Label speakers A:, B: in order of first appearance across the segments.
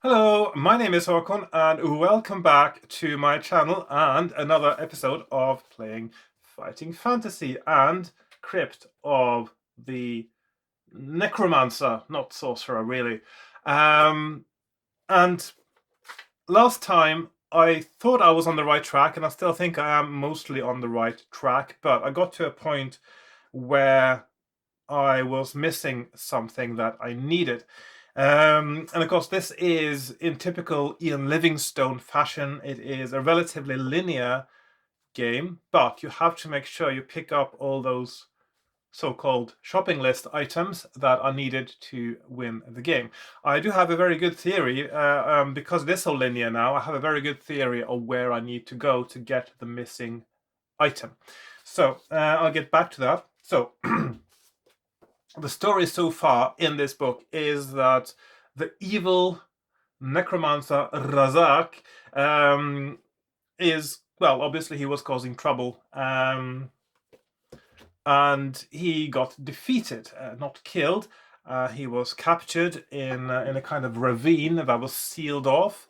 A: Hello, my name is Hakon, and welcome back to my channel and another episode of playing Fighting Fantasy and Crypt of the Necromancer, not Sorcerer, really. And last time I thought I was on the right track, and I still think I am mostly on the right track, but I got to a point where I was missing something that I needed. And of course, this is in typical Ian Livingstone fashion. It is a relatively linear game, but you have to make sure you pick up all those so-called shopping list items that are needed to win the game. I do have a very good theory, because it is so linear now, I have a very good theory of where I need to go to get the missing item. So I'll get back to that. So the story so far in this book is that the evil necromancer Razak is, well, obviously he was causing trouble, and he got defeated, not killed. He was captured in a kind of ravine that was sealed off,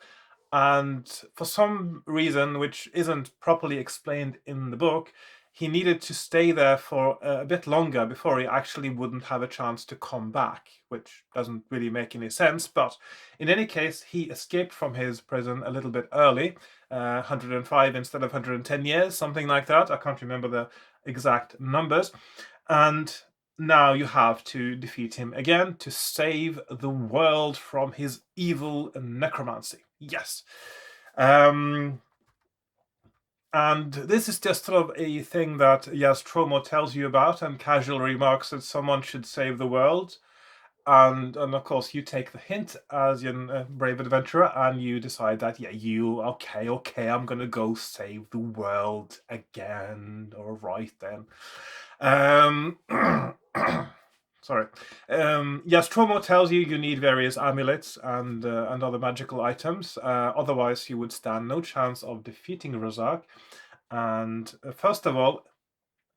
A: and for some reason which isn't properly explained in the book, he needed to stay there for a bit longer before he actually wouldn't have a chance to come back, which doesn't really make any sense. But in any case, he escaped from his prison a little bit early, 105 instead of 110 years, something like that. I can't remember the exact numbers. And now you have to defeat him again to save the world from his evil necromancy. Yes. And this is just sort of a thing that Yastromo tells you about and casual remarks that someone should save the world. And of course, you take the hint as a brave adventurer, and you decide that, yeah, okay, I'm gonna go save the world again. All right then. Um, sorry. Yastromo tells you you need various amulets and other magical items. Otherwise, you would stand no chance of defeating Razak. And first of all,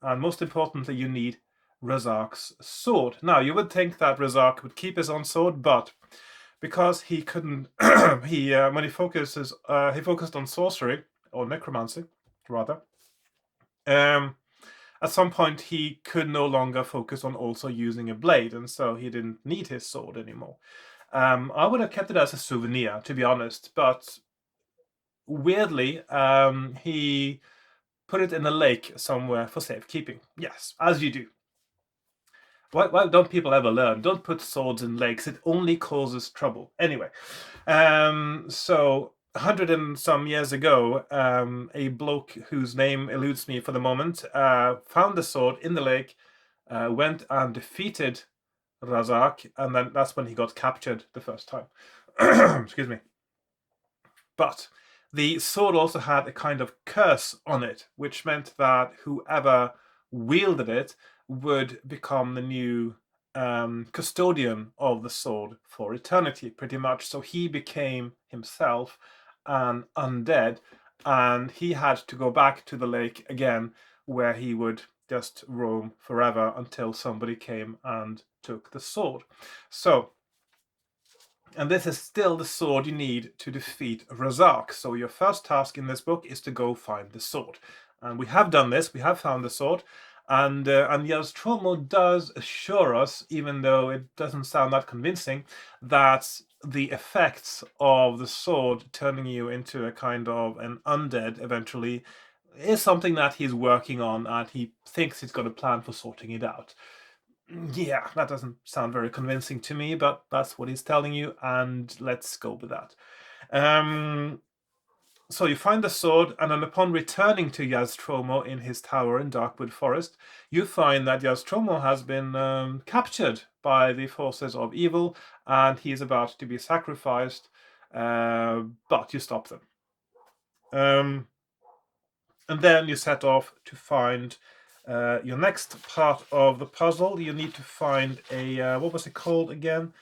A: and most importantly, you need Razak's sword. Now, you would think that Razak would keep his own sword, but because he couldn't, when he focused on sorcery or necromancy, rather. At some point, he could no longer focus on also using a blade, and so he didn't need his sword anymore. I would have kept it as a souvenir, to be honest, but weirdly, he put it in a lake somewhere for safekeeping. Yes, as you do. Why don't people ever learn? Don't put swords in lakes. It only causes trouble. Anyway, so 100 and some years ago, a bloke whose name eludes me for the moment found the sword in the lake, went and defeated Razak, and then that's when he got captured the first time. Excuse me. But the sword also had a kind of curse on it, which meant that whoever wielded it would become the new custodian of the sword for eternity, pretty much. So he became himself an undead, and he had to go back to the lake again, where he would just roam forever until somebody came and took the sword. So, and this is still the sword you need to defeat Razak. So your first task in this book is to go find the sword. And we have done this, we have found the sword. And Yastromo does assure us, even though it doesn't sound that convincing, that the effects of the sword turning you into a kind of an undead eventually is something that he's working on, and he thinks he's got a plan for sorting it out. Yeah, that doesn't sound very convincing to me, but that's what he's telling you, and let's go with that. So you find the sword, and then upon returning to Yaztromo in his tower in Darkwood Forest, you find that Yaztromo has been captured by the forces of evil, and he is about to be sacrificed, but you stop them. And then you set off to find your next part of the puzzle. You need to find a, what was it called again?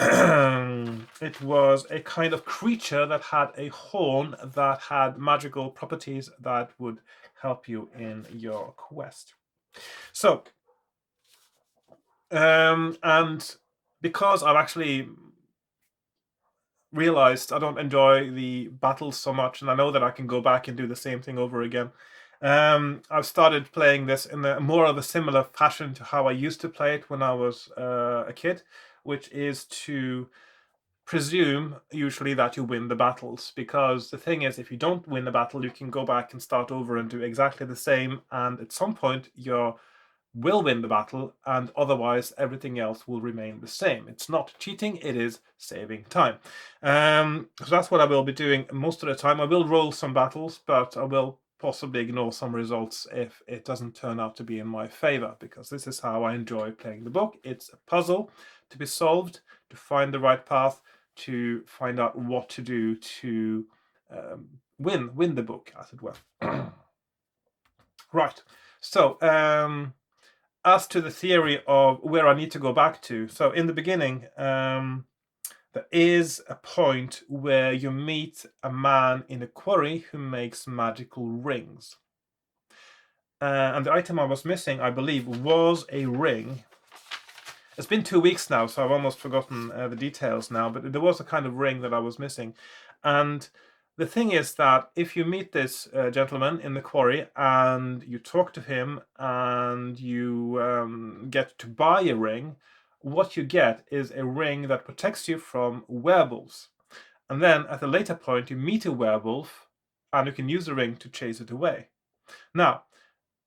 A: It was a kind of creature that had a horn that had magical properties that would help you in your quest. So, and because I've actually realized I don't enjoy the battles so much, and I know that I can go back and do the same thing over again. I've started playing this in a more of a similar fashion to how I used to play it when I was a kid, which is to presume usually that you win the battles, because the thing is, if you don't win the battle, you can go back and start over and do exactly the same, and at some point you will win the battle, and otherwise everything else will remain the same. It's not cheating, it is saving time. So that's what I will be doing most of the time. I will roll some battles, but I will possibly ignore some results if it doesn't turn out to be in my favor, because this is how I enjoy playing the book. It's a puzzle to be solved, to find the right path, to find out what to do to win the book, as it were. Right. So as to the theory of where I need to go back to, so in the beginning, there is a point where you meet a man in a quarry who makes magical rings. And the item I was missing, I believe, was a ring. It's been 2 weeks now, so I've almost forgotten the details now, but there was a kind of ring that I was missing. And the thing is that if you meet this gentleman in the quarry and you talk to him and you get to buy a ring, what you get is a ring that protects you from werewolves. And then at a later point, you meet a werewolf and you can use the ring to chase it away. Now,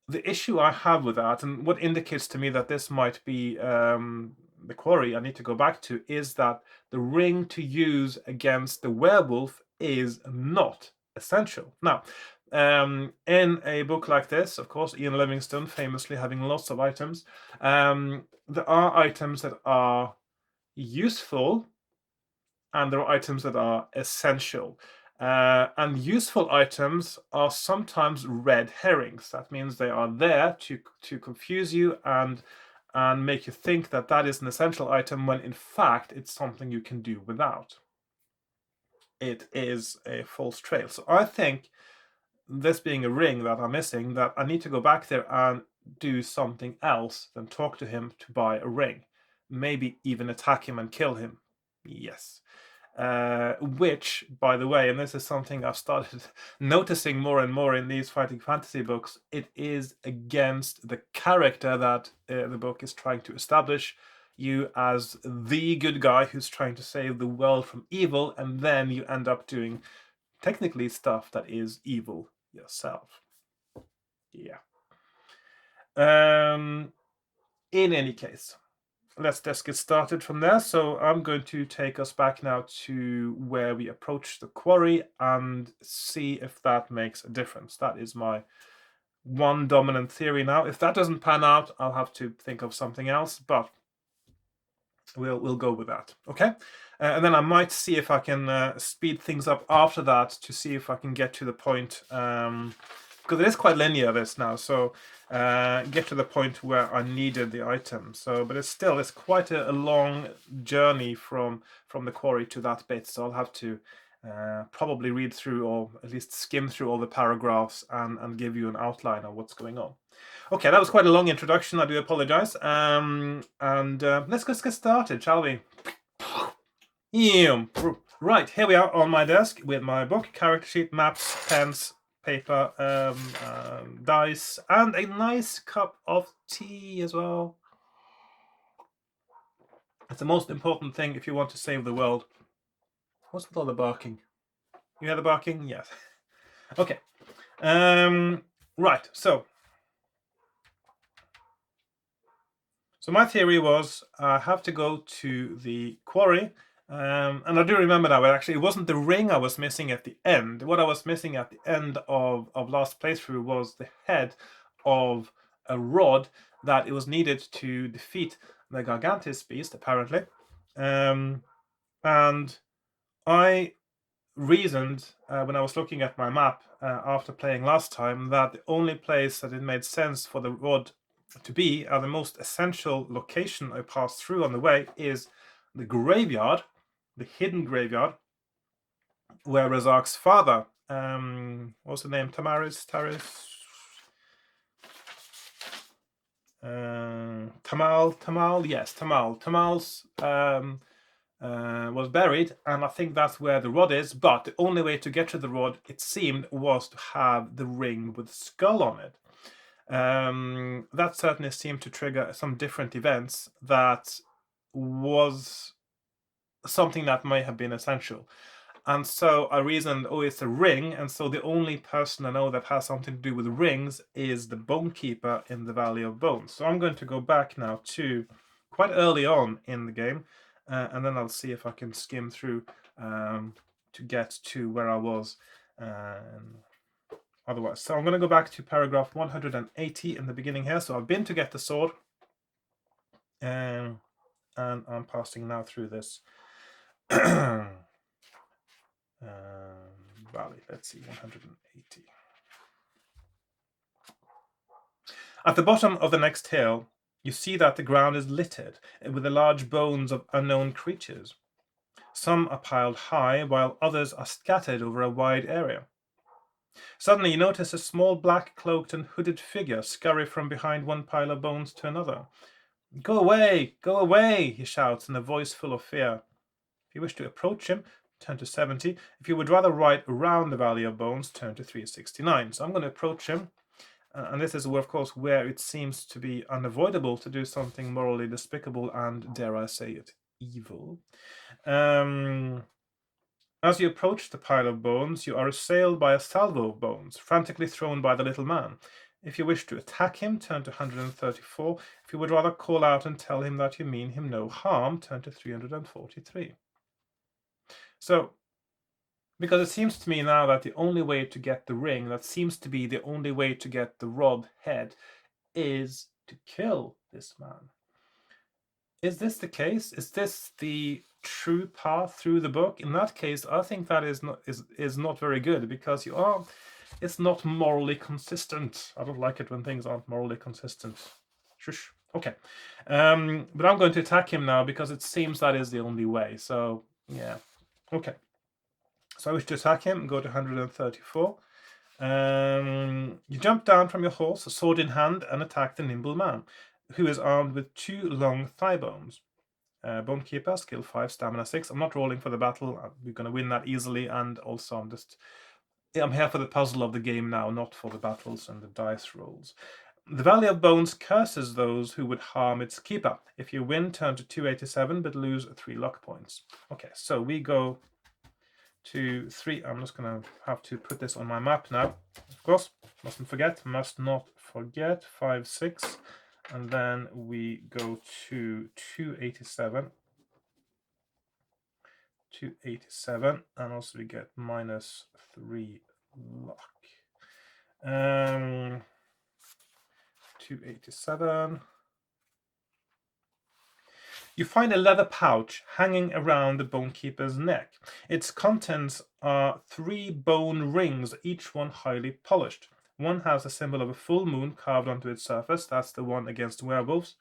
A: the issue I have with that, and what indicates to me that this might be the quarry I need to go back to, is that the ring to use against the werewolf is not essential. Now, in a book like this, of course, Ian Livingstone famously having lots of items, there are items that are useful and there are items that are essential. And useful items are sometimes red herrings. That means they are there to confuse you and make you think that that is an essential item, when in fact it's something you can do without. It is a false trail. So I think, this being a ring that I'm missing, that I need to go back there and do something else than talk to him to buy a ring. Maybe even attack him and kill him. Yes. Which, by the way, and this is something I've started noticing more and more in these fighting fantasy books, it is against the character that the book is trying to establish you as the good guy who's trying to save the world from evil, and then you end up doing technically stuff that is evil yourself. Yeah. In any case, let's just get started from there. So I'm going to take us back now to where we approach the quarry and see if that makes a difference. That is my one dominant theory now. If that doesn't pan out, I'll have to think of something else, but we'll go with that. Okay. And then I might see if I can speed things up after that to see if I can get to the point, because it is quite linear this now, so get to the point where I needed the item. So, but it's quite a long journey from the quarry to that bit, so I'll have to probably read through, or at least skim through all the paragraphs and give you an outline of what's going on. Okay, that was quite a long introduction. I do apologize. Let's just get started, shall we? Right, here we are on my desk with my book, character sheet, maps, pens, paper, dice, and a nice cup of tea as well. It's the most important thing if you want to save the world. What's with all the barking? You hear the barking? Yes. Okay. Right, so my theory was I have to go to the quarry, and I do remember now, actually it wasn't the ring I was missing at the end. What I was missing at the end of last playthrough was the head of a rod that it was needed to defeat the Gargantus Beast, apparently. And I reasoned when I was looking at my map after playing last time that the only place that it made sense for the rod to be, the most essential location I passed through on the way, is the graveyard, the hidden graveyard, where Razak's father, what's the name? Tamar's, Tamal, yes, Tamal's was buried, and I think that's where the rod is. But the only way to get to the rod, it seemed, was to have the ring with the skull on it. That certainly seemed to trigger some different events that was something that may have been essential. And so I reasoned, oh, it's a ring, and so the only person I know that has something to do with rings is the Bone Keeper in the Valley of Bones. So I'm going to go back now to quite early on in the game, and then I'll see if I can skim through to get to where I was otherwise. So I'm going to go back to paragraph 180 in the beginning here. So I've been to get the sword, and I'm passing now through this valley. Let's see, 180. At the bottom of the next hill, you see that the ground is littered with the large bones of unknown creatures. Some are piled high, while others are scattered over a wide area. Suddenly, you notice a small black-cloaked and hooded figure scurry from behind one pile of bones to another. "Go away! Go away!" he shouts in a voice full of fear. If you wish to approach him, turn to 70. If you would rather ride around the Valley of Bones, turn to 369. So I'm going to approach him. And this is, of course, where it seems to be unavoidable to do something morally despicable and, dare I say it, evil. As you approach the pile of bones, you are assailed by a salvo of bones, frantically thrown by the little man. If you wish to attack him, turn to 134. If you would rather call out and tell him that you mean him no harm, turn to 343. So, because it seems to me now that the only way to get the ring, that seems to be the only way to get the rod head, is to kill this man. Is this the case? Is this the true path through the book? In that case, I think that is not very good, because it's not morally consistent. I don't like it when things aren't morally consistent. Shush. Okay. But I'm going to attack him now because it seems that is the only way. So, yeah. Okay. So I wish to attack him and go to 134. You jump down from your horse, a sword in hand, and attack the nimble man, who is armed with 2 long thigh bones. Bone Keeper, skill 5, stamina 6. I'm not rolling for the battle. We're going to win that easily, and also I'm here for the puzzle of the game now, not for the battles and the dice rolls. The Valley of Bones curses those who would harm its keeper. If you win, turn to 287, but lose 3 luck points. Okay, so we go to 3. I'm just going to have to put this on my map now. Of course, must not forget 5, 6. And then we go to 287. 287, and also we get minus 3 luck. 287. You find a leather pouch hanging around the Bone Keeper's neck. Its contents are 3 bone rings, each one highly polished. One has a symbol of a full moon carved onto its surface. That's the one against werewolves.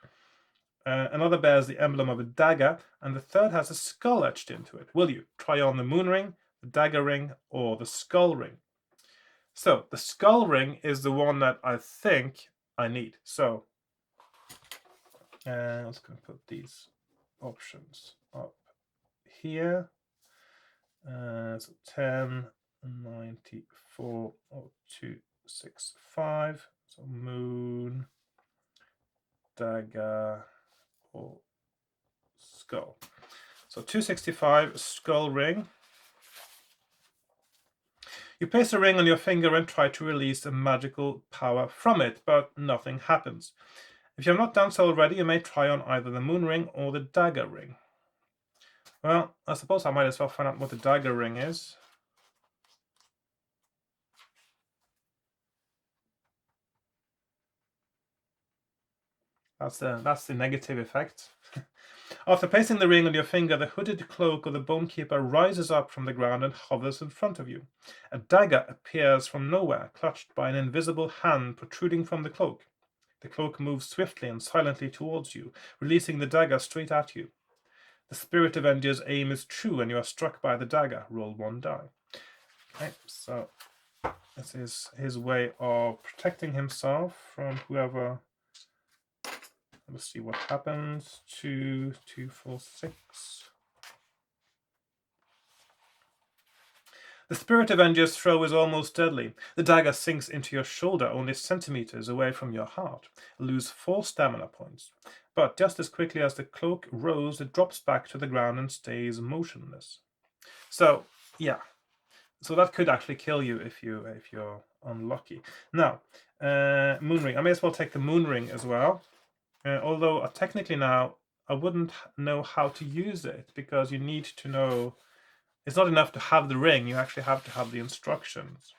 A: Another bears the emblem of a dagger, and the third has a skull etched into it. Will you try on the moon ring, the dagger ring, or the skull ring? So the skull ring is the one that I think I need. So I'm just going to put these options up here. So 10, 94, or 265. So moon, dagger, or skull. So 265, skull ring. You place a ring on your finger and try to release a magical power from it, but nothing happens. If you have not done so already, you may try on either the moon ring or the dagger ring. Well, I suppose I might as well find out what the dagger ring is. That's the negative effect. After placing the ring on your finger, the hooded cloak of the Bone Keeper rises up from the ground and hovers in front of you. A dagger appears from nowhere, clutched by an invisible hand protruding from the cloak. The cloak moves swiftly and silently towards you, releasing the dagger straight at you. The Spirit Avenger's aim is true, and you are struck by the dagger. Roll 1 die. Okay, so this is his way of protecting himself from whoever. Let's see what happens. 2, 2, 4, 6. The Spirit Avenger's throw is almost deadly. The dagger sinks into your shoulder only centimeters away from your heart. Lose 4 stamina points. But just as quickly as the cloak rose, it drops back to the ground and stays motionless. So, yeah. So that could actually kill you if you're unlucky. Now, Moonring. I may as well take the Moonring as well. Although technically now I wouldn't know how to use it, because you need to know. It's not enough to have the ring, you actually have to have the instructions.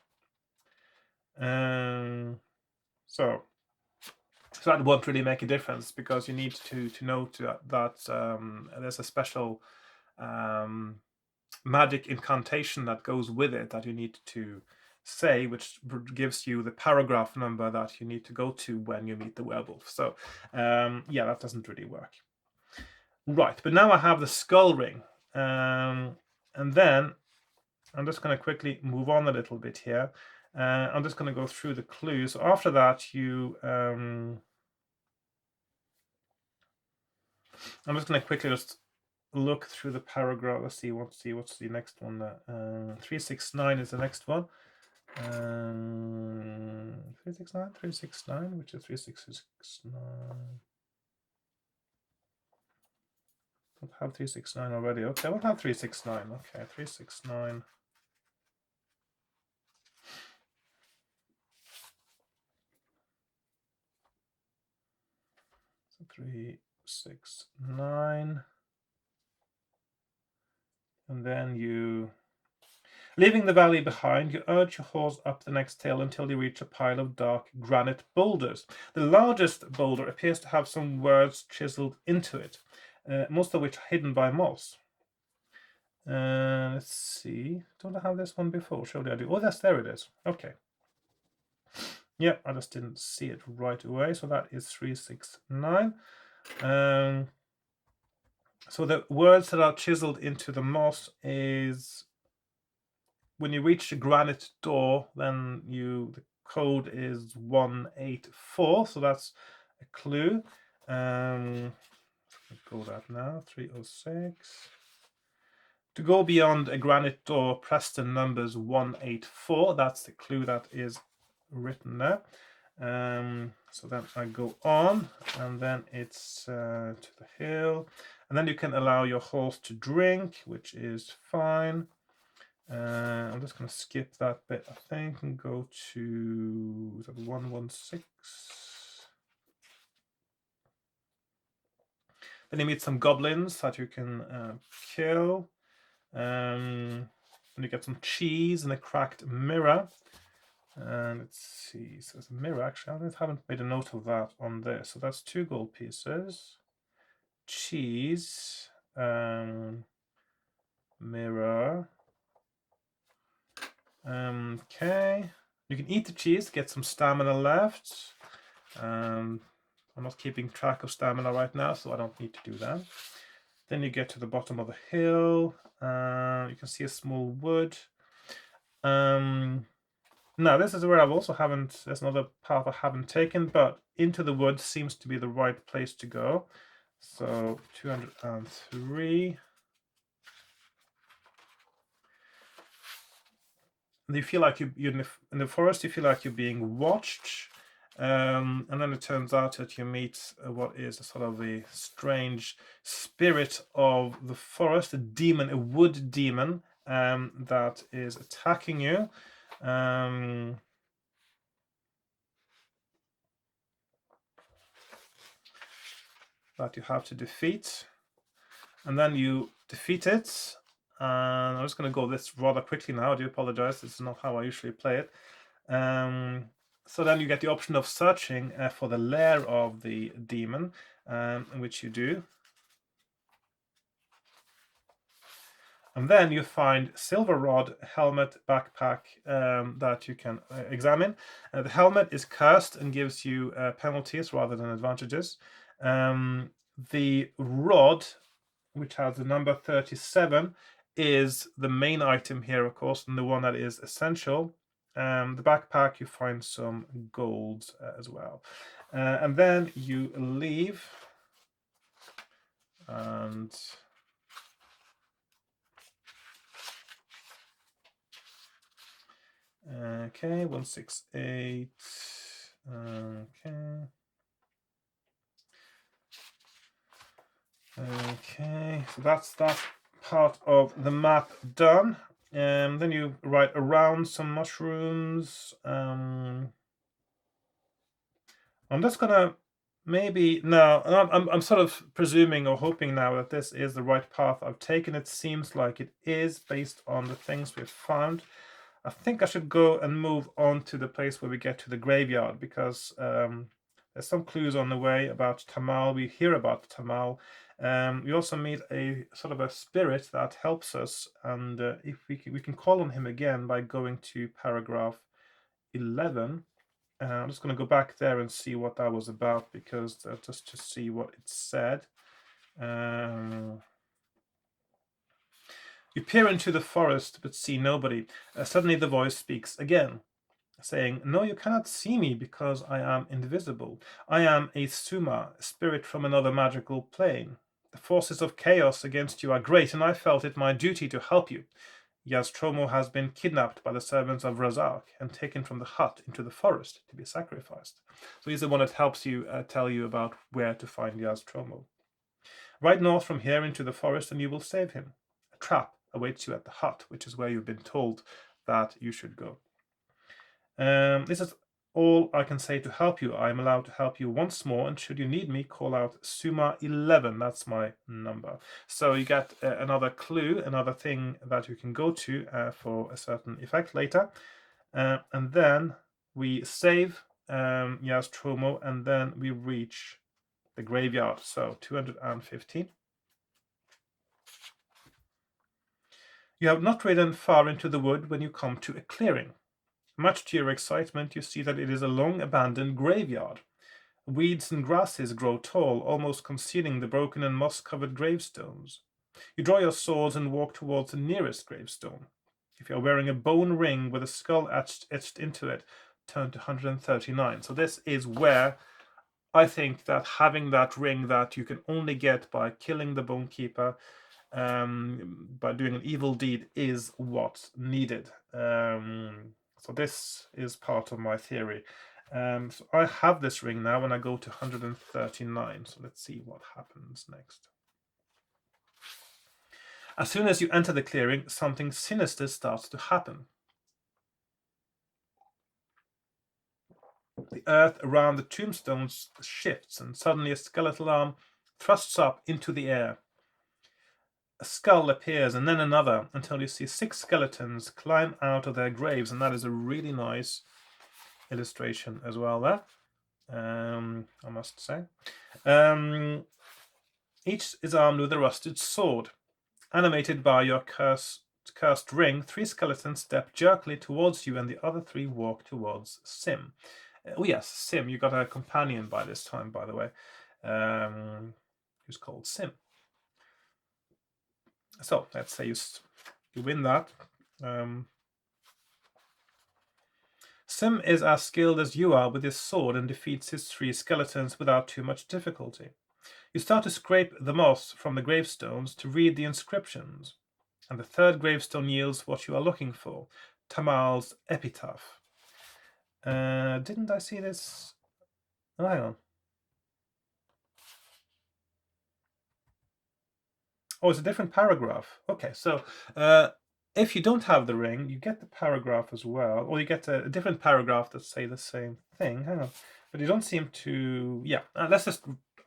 A: So that won't really make a difference, because you need to know that there's a special magic incantation that goes with it that you need to say, which gives you the paragraph number that you need to go to when you meet the werewolf. So yeah, that doesn't really work. Right, but now I have the skull ring, and then I'm just going to quickly move on a little bit here. I'm just going to go through the clues. So after that, I'm just going to quickly just look through the paragraph. Let's see what's the next one. 369 is the next one. 369, which is 369. We'll have 369 already. Okay, we'll have 369. Okay, 369. So 369. And then leaving the valley behind, you urge your horse up the next hill until you reach a pile of dark granite boulders. The largest boulder appears to have some words chiseled into it, most of which are hidden by moss. Let's see. Don't I have this one before? Surely I do. Oh, there it is. Okay. Yeah, I just didn't see it right away. So that is 369. So the words that are chiseled into the moss is, when you reach the granite door, then the code is 184. So that's a clue. Go that now. 306. To go beyond a granite door, press the numbers 184. That's the clue that is written there. So then I go on, and then it's to the hill, and then you can allow your horse to drink, which is fine. I'm just going to skip that bit, I think, and go to 116. Then you meet some goblins that you can kill. And you get some cheese and a cracked mirror. And let's see, so there's a mirror. Actually, I haven't made a note of that on this. So that's 2 gold pieces. Cheese. Mirror. Okay. You can eat the cheese, get some stamina left. I'm not keeping track of stamina right now, so I don't need to do that. Then you get to the bottom of the hill. You can see a small wood. Now this is where there's another path I haven't taken, but into the woods seems to be the right place to go. So 203. And you feel like you're in the forest, you feel like you're being watched. And then it turns out that you meet what is a sort of a strange spirit of the forest, a demon, a wood demon, that is attacking you. That you have to defeat. And then you defeat it. And I'm just going to go this rather quickly now. I do apologize. This is not how I usually play it. So then you get the option of searching for the lair of the demon, which you do. And then you find silver rod, helmet, backpack that you can examine. The helmet is cursed and gives you penalties rather than advantages. The rod, which has the number 37, is the main item here, of course, and the one that is essential. The backpack, you find some gold as well. And then you leave, and Okay, 168. Okay. Okay, so that's that part of the map done. Then you write around some mushrooms. I'm just gonna maybe no. I'm sort of presuming or hoping now that this is the right path I've taken. It seems like it is based on the things we've found. I think I should go and move on to the place where we get to the graveyard, because there's some clues on the way about Tamal. We hear about Tamal. We also meet a sort of a spirit that helps us, and if we can call on him again by going to paragraph 11. I'm just going to go back there and see what that was about, because just to see what it said. You peer into the forest but see nobody. Suddenly the voice speaks again, saying, "No, you cannot see me because I am invisible. I am a Suma, a spirit from another magical plane. The forces of chaos against you are great, and I felt it my duty to help you. Yaztromo has been kidnapped by the servants of Razak and taken from the hut into the forest to be sacrificed." So he's the one that helps you tell you about where to find Yaztromo. "Ride north from here into the forest and you will save him. A trap awaits you at the hut, which is where you've been told that you should go. This is all I can say to help you. I am allowed to help you once more, and should you need me, call out Suma 11. That's my number." So you get another clue, another thing that you can go to for a certain effect later. And then we save Yaztromo, and then we reach the graveyard. So 215. You have not ridden far into the wood when you come to a clearing. Much to your excitement, you see that it is a long-abandoned graveyard. Weeds and grasses grow tall, almost concealing the broken and moss-covered gravestones. You draw your swords and walk towards the nearest gravestone. If you are wearing a bone ring with a skull etched into it, turn to 139. So this is where I think that having that ring that you can only get by killing the Bone Keeper, by doing an evil deed, is what's needed. So this is part of my theory. So I have this ring now when I go to 139. So let's see what happens next. As soon as you enter the clearing, something sinister starts to happen. The earth around the tombstones shifts, and suddenly a skeletal arm thrusts up into the air. A skull appears, and then another, until you see 6 skeletons climb out of their graves, and that is a really nice illustration as well there, I must say. Each is armed with a rusted sword. Animated by your cursed ring, 3 skeletons step jerkily towards you, and the other 3 walk towards Sim. Oh yes, Sim, you got a companion by this time, by the way, who's called Sim. So let's say you win that. Sim is as skilled as you are with his sword and defeats his 3 skeletons without too much difficulty. You start to scrape the moss from the gravestones to read the inscriptions, and the 3rd gravestone yields what you are looking for, Tamal's epitaph. Didn't I see this? Oh, hang on. Oh, it's a different paragraph. Okay, so if you don't have the ring, you get the paragraph as well, or you get a different paragraph that say the same thing. Hang on, but you don't seem to. Yeah, I'll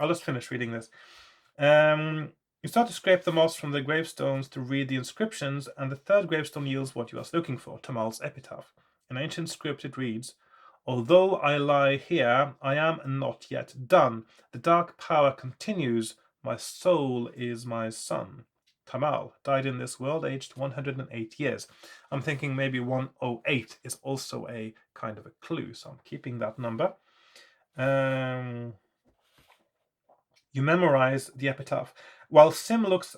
A: just finish reading this. You start to scrape the moss from the gravestones to read the inscriptions, and the 3rd gravestone yields what you are looking for, Tamal's epitaph. In ancient script it reads, "Although I lie here, I am not yet done. The dark power continues. My soul is my son. Tamal died in this world aged 108 years. I'm thinking maybe 108 is also a kind of a clue, so I'm keeping that number. You memorize the epitaph. While Sim looks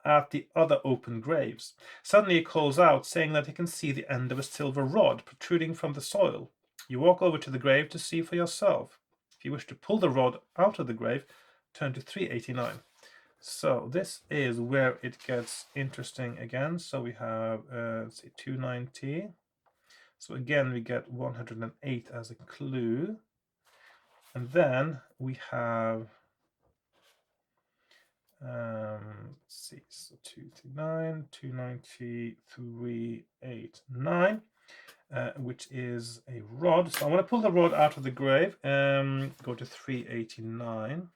A: at the other open graves, suddenly he calls out, saying that he can see the end of a silver rod protruding from the soil. You walk over to the grave to see for yourself. If you wish to pull the rod out of the grave, turn to 389. So this is where it gets interesting again. So we have, let's see, 290. So again, we get 108 as a clue. And then we have, let's see, so 239, 290, 389, which is a rod. So I want to pull the rod out of the grave, go to 389.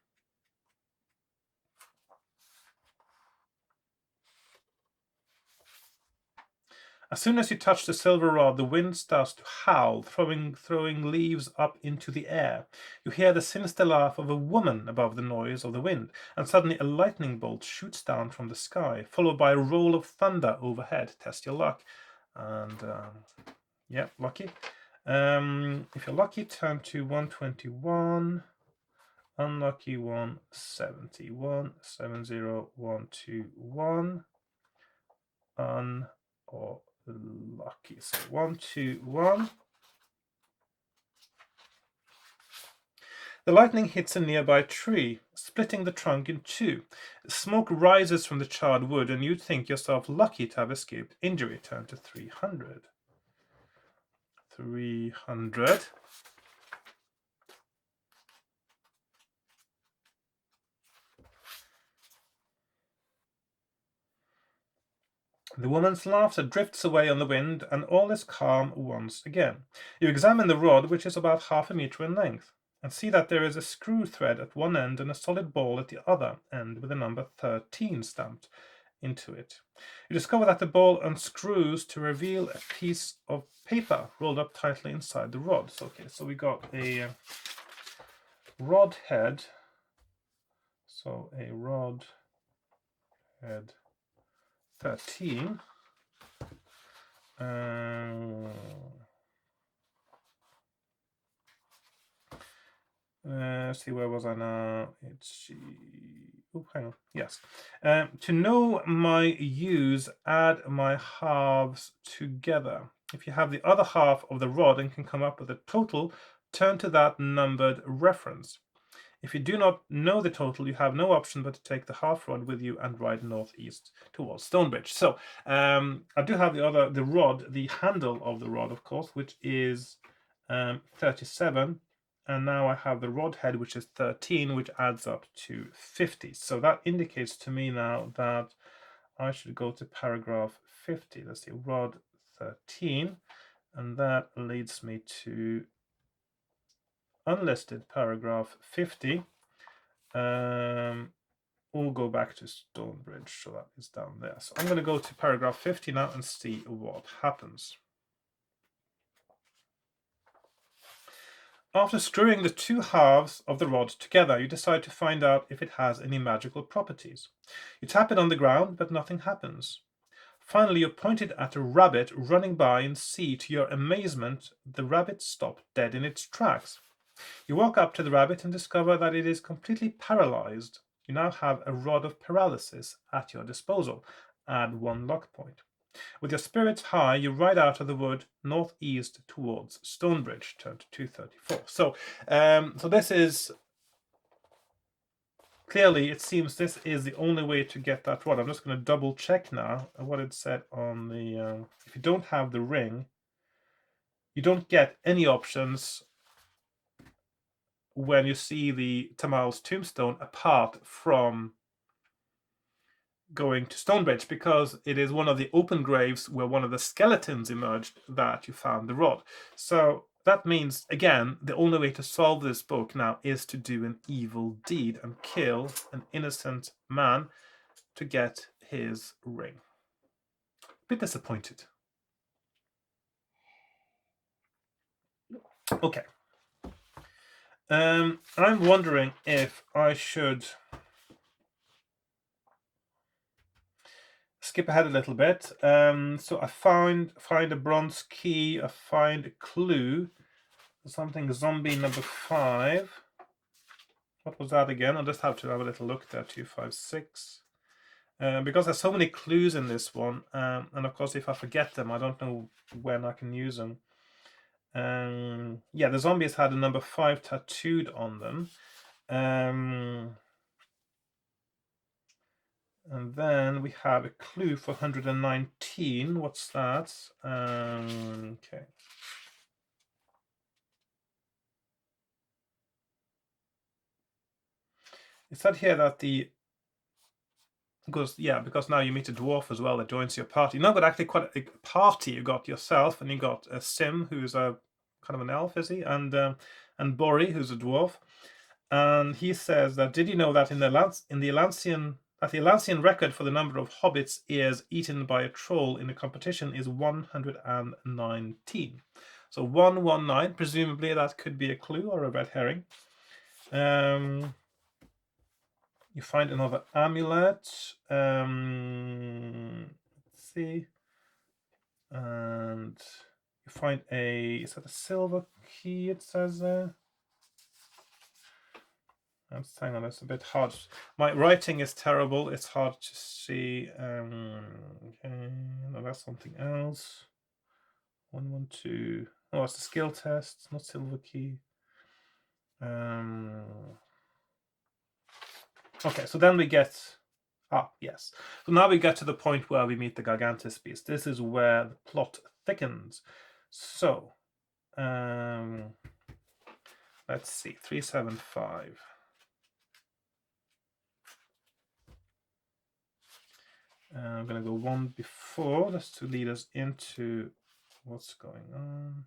A: As soon as you touch the silver rod, the wind starts to howl, throwing leaves up into the air. You hear the sinister laugh of a woman above the noise of the wind, and suddenly a lightning bolt shoots down from the sky, followed by a roll of thunder overhead. Test your luck. And yeah, lucky. If you're lucky, turn to 121. Unlucky 170. 170, 121. Or lucky. So 121. The lightning hits a nearby tree, splitting the trunk in two. Smoke rises from the charred wood, and you'd think yourself lucky to have escaped injury. Turn to 300. 300. The woman's laughter drifts away on the wind, and all is calm once again. You examine the rod, which is about 1/2 meter in length, and see that there is a screw thread at one end and a solid ball at the other end with the number 13 stamped into it. You discover that the ball unscrews to reveal a piece of paper rolled up tightly inside the rod. So, okay, so we got a rod head. So a rod head 13. See, where was I now? It's hang on. Yes. To know my use, add my halves together. If you have the other half of the rod and can come up with a total, turn to that numbered reference. If you do not know the total, you have no option but to take the half rod with you and ride northeast towards Stonebridge. So I do have the rod, the handle of the rod, of course, which is 37. And now I have the rod head, which is 13, which adds up to 50. So that indicates to me now that I should go to paragraph 50. Let's see, rod 13. And that leads me to unlisted paragraph 50. We'll go back to Stonebridge, so that is down there. So I'm going to go to paragraph 50 now and see what happens. After screwing the two halves of the rod together, you decide to find out if it has any magical properties. You tap it on the ground, but nothing happens. Finally, you point it at a rabbit running by and see, to your amazement, the rabbit stop dead in its tracks. You walk up to the rabbit and discover that it is completely paralyzed. You now have a rod of paralysis at your disposal. Add 1 luck point. With your spirits high, you ride out of the wood northeast towards Stonebridge. Turn to 234. So this is clearly, it seems this is the only way to get that rod. I'm just going to double check now what it said on the. If you don't have the ring, you don't get any options when you see the Tamal's tombstone apart from going to Stonebridge, because it is one of the open graves where one of the skeletons emerged that you found the rod. So that means, again, the only way to solve this book now is to do an evil deed and kill an innocent man to get his ring. A bit disappointed. Okay. I'm wondering if I should skip ahead a little bit. So I find a bronze key, I find a clue, something zombie number 5. What was that again? I'll just have to have a little look there. 256. Because there's so many clues in this one, and of course if I forget them, I don't know when I can use them. Yeah, the zombies had a number 5 tattooed on them. And then we have a clue for 119. What's that? Okay. It said here that because now you meet a dwarf as well that joins your party. You've not got actually quite a party. You got yourself, and you got Sim, who's a kind of an elf, is he? And Bori, who's a dwarf. And he says that, did you know that the Alancian record for the number of hobbits' ears eaten by a troll in a competition is 119. So 119, presumably that could be a clue or a red herring. You find another amulet. Let's see. And you find is that a silver key, it says there? Hang on, it's a bit hard. My writing is terrible. It's hard to see. Okay, no, that's something else. 112. Oh, it's the skill test. It's not silver key. Okay, so then we get. Yes. So now we get to the point where we meet the Gargantus Piece. This is where the plot thickens. So, let's see. 375. I'm going to go one before, just to lead us into what's going on.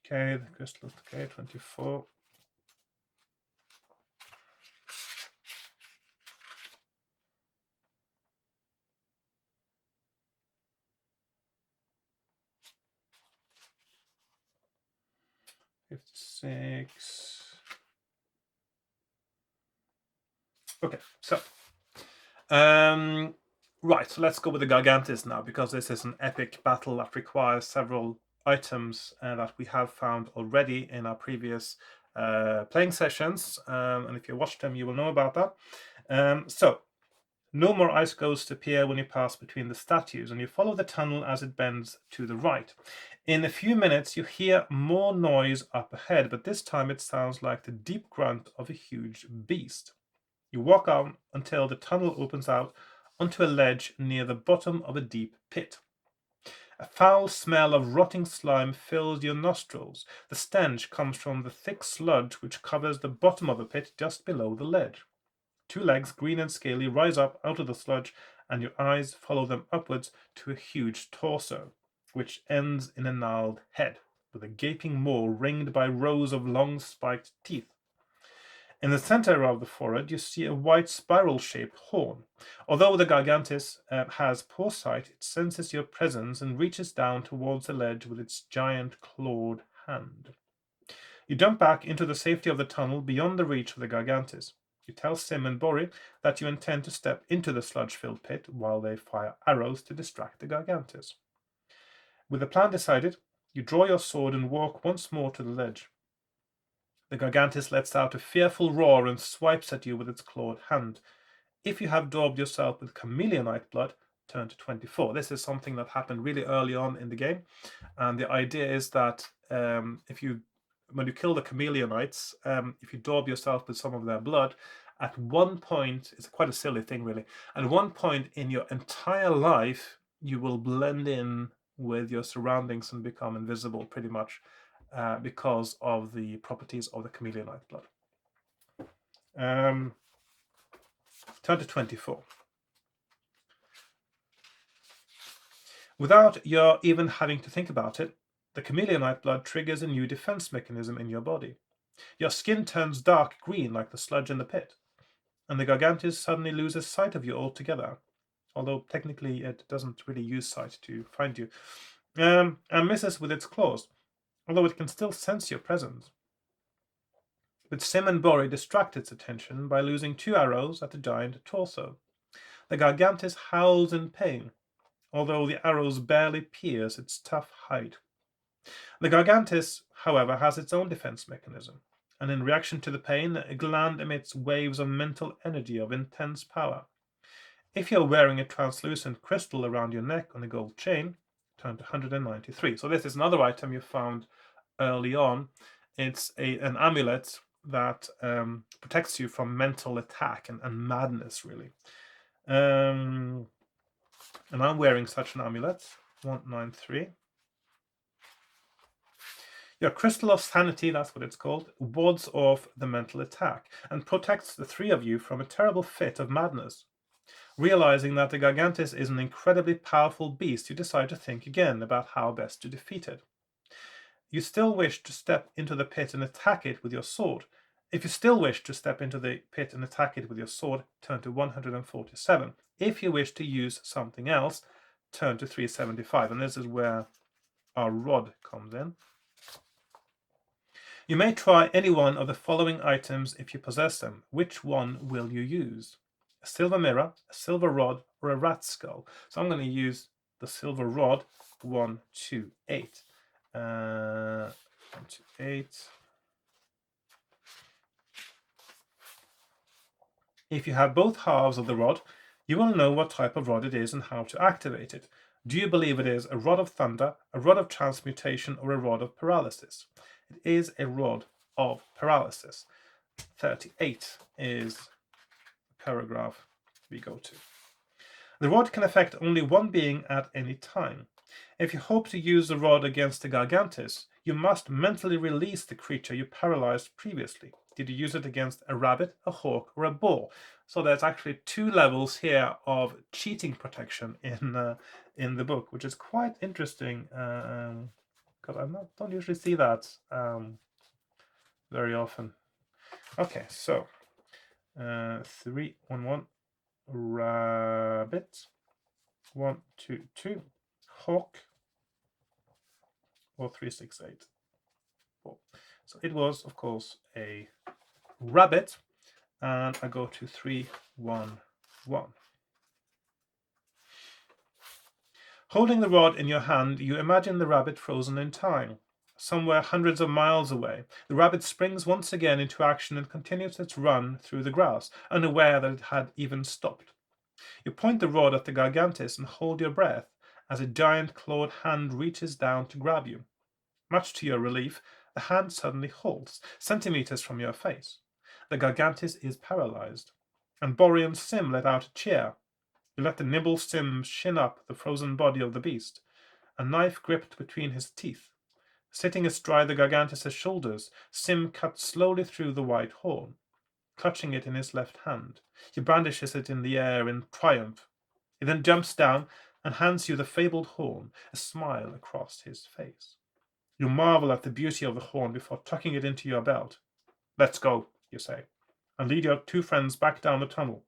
A: Okay, the crystal, okay, 24. $56. Okay, so right, so let's go with the Gargantus now, because this is an epic battle that requires several items that we have found already in our previous playing sessions, and if you watched them, you will know about that. So, no more ice ghosts appear when you pass between the statues, and you follow the tunnel as it bends to the right. In a few minutes, you hear more noise up ahead, but this time it sounds like the deep grunt of a huge beast. You walk on until the tunnel opens out onto a ledge near the bottom of a deep pit. A foul smell of rotting slime fills your nostrils. The stench comes from the thick sludge which covers the bottom of the pit just below the ledge. Two legs, green and scaly, rise up out of the sludge, and your eyes follow them upwards to a huge torso, which ends in a gnarled head, with a gaping maw ringed by rows of long spiked teeth. In the center of the forehead, you see a white spiral-shaped horn. Although the Gargantus has poor sight, it senses your presence and reaches down towards the ledge with its giant clawed hand. You jump back into the safety of the tunnel beyond the reach of the Gargantus. You tell Sim and Bori that you intend to step into the sludge-filled pit while they fire arrows to distract the Gargantus. With the plan decided, you draw your sword and walk once more to the ledge. The Gargantus lets out a fearful roar and swipes at you with its clawed hand. If you have daubed yourself with chameleonite blood, turn to 24. This is something that happened really early on in the game, and the idea is that when you kill the chameleonites, if you daub yourself with some of their blood, at one point, it's quite a silly thing really, at one point in your entire life, you will blend in with your surroundings and become invisible pretty much. Because of the properties of the chameleonite blood. Turn to 24. Without your even having to think about it, the chameleonite blood triggers a new defense mechanism in your body. Your skin turns dark green like the sludge in the pit, and the Gargantus suddenly loses sight of you altogether, although technically it doesn't really use sight to find you, and misses with its claws, although it can still sense your presence. But Sim and Bori distract its attention by losing 2 arrows at the giant torso. The Gargantus howls in pain, although the arrows barely pierce its tough hide. The Gargantus, however, has its own defense mechanism, and in reaction to the pain, a gland emits waves of mental energy of intense power. If you're wearing a translucent crystal around your neck on a gold chain, turn to 193. So this is another item you found early on. It's an amulet that protects you from mental attack and madness, really. And I'm wearing such an amulet, 193. Your Crystal of Sanity, that's what it's called, wards off the mental attack and protects the three of you from a terrible fit of madness. Realizing that the Gargantus is an incredibly powerful beast, you decide to think again about how best to defeat it. You still wish to step into the pit and attack it with your sword. If you still wish to step into the pit and attack it with your sword, turn to 147. If you wish to use something else, turn to 375. And this is where our rod comes in. You may try any one of the following items if you possess them. Which one will you use? A silver mirror, a silver rod, or a rat skull? So I'm going to use the silver rod, 128. 128. If you have both halves of the rod, you will know what type of rod it is and how to activate it. Do you believe it is a rod of thunder, a rod of transmutation, or a rod of paralysis? It is a rod of paralysis. 38 is the paragraph we go to. The rod can affect only one being at any time. If you hope to use the rod against the Gargantus, you must mentally release the creature you paralyzed previously. Did you use it against a rabbit, a hawk, or a boar? So there's actually 2 levels here of cheating protection in the book, which is quite interesting. Because I don't usually see that very often. Okay, so 311 rabbit, 122 hawk, or 368. So it was, of course, a rabbit, and I go to 311. Holding the rod in your hand, you imagine the rabbit frozen in time. Somewhere hundreds of miles away, the rabbit springs once again into action and continues its run through the grass, unaware that it had even stopped. You point the rod at the Gargantus and hold your breath as a giant clawed hand reaches down to grab you. Much to your relief, the hand suddenly halts, centimeters from your face. The Gargantus is paralyzed, and Borean Sim let out a cheer. You let the nimble Sim shin up the frozen body of the beast, a knife gripped between his teeth. Sitting astride the Gargantus's shoulders, Sim cuts slowly through the white horn, clutching it in his left hand. He brandishes it in the air in triumph. He then jumps down and hands you the fabled horn, a smile across his face. You marvel at the beauty of the horn before tucking it into your belt. Let's go, you say, and lead your 2 friends back down the tunnel.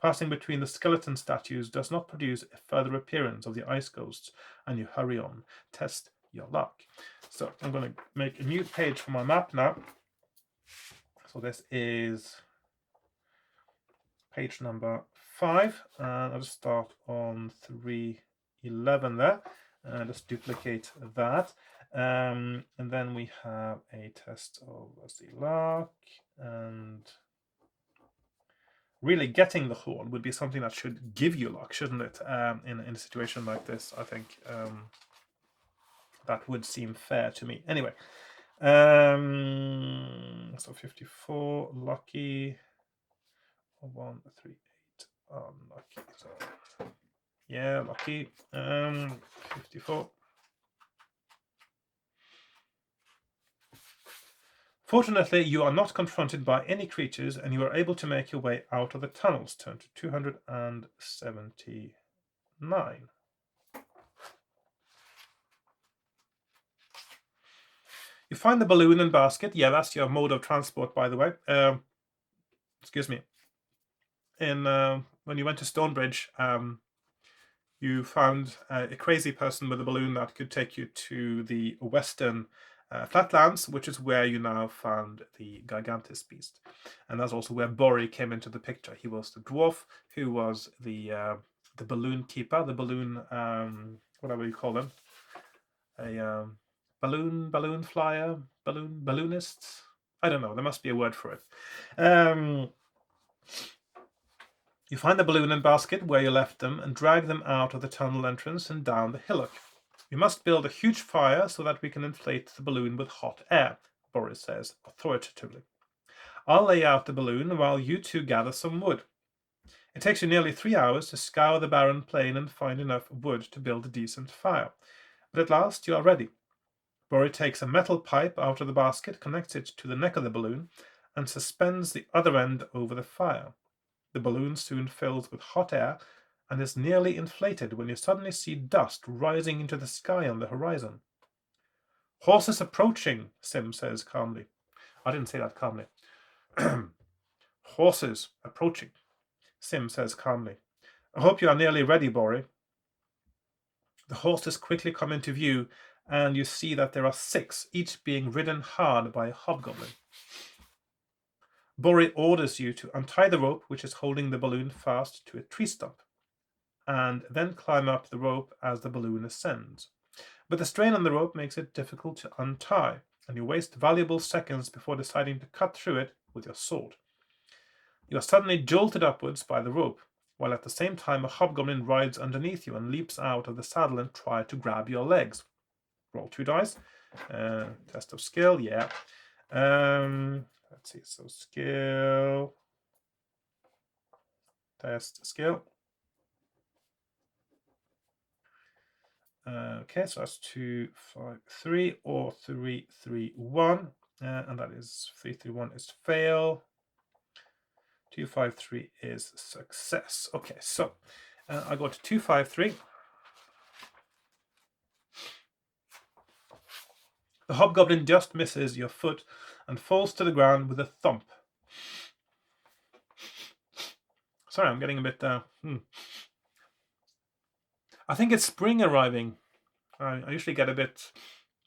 A: Passing between the skeleton statues does not produce a further appearance of the ice ghosts, and you hurry on. Test your luck. So I'm going to make a new page for my map now. So this is page number 5, and I'll just start on 311 there. Just duplicate that. And then we have a test of the luck, and really getting the horn would be something that should give you luck, shouldn't it? In a situation like this, I think that would seem fair to me. Anyway, so 54 lucky, 138 unlucky. So yeah, lucky. 54. Fortunately, you are not confronted by any creatures, and you are able to make your way out of the tunnels. Turn to 279. You find the balloon and basket. Yeah, that's your mode of transport, by the way. Excuse me. When you went to Stonebridge, you found a crazy person with a balloon that could take you to the western flatlands, which is where you now found the Gargantus Beast. And that's also where Bori came into the picture. He was the dwarf who was the balloon keeper, the balloon, whatever you call them, a balloon flyer, balloonist. I don't know. There must be a word for it. You find the balloon and basket where you left them and drag them out of the tunnel entrance and down the hillock. We must build a huge fire so that we can inflate the balloon with hot air, Boris says authoritatively. I'll lay out the balloon while you two gather some wood. It takes you nearly 3 hours to scour the barren plain and find enough wood to build a decent fire. But at last you are ready. Bori takes a metal pipe out of the basket, connects it to the neck of the balloon, and suspends the other end over the fire. The balloon soon fills with hot air and is nearly inflated when you suddenly see dust rising into the sky on the horizon. Horses approaching, Sim says calmly. I didn't say that calmly. Horses approaching, Sim says calmly. I hope you are nearly ready, Bori. The horses quickly come into view, and you see that there are 6, each being ridden hard by a hobgoblin. Bori orders you to untie the rope which is holding the balloon fast to a tree stump, and then climb up the rope as the balloon ascends. But the strain on the rope makes it difficult to untie, and you waste valuable seconds before deciding to cut through it with your sword. You are suddenly jolted upwards by the rope, while at the same time a hobgoblin rides underneath you and leaps out of the saddle and tries to grab your legs. Roll 2 dice. Test of skill, yeah. Let's see, so skill. Test skill. Okay, so that's 2, 5, 3 or 3, 3, 1. And that is 3, 3, 1 is fail. 2, 5, 3 is success. Okay, so I go to 2, 5, 3. The hobgoblin just misses your foot and falls to the ground with a thump. Sorry, I'm getting a bit. I think it's spring arriving. I usually get a bit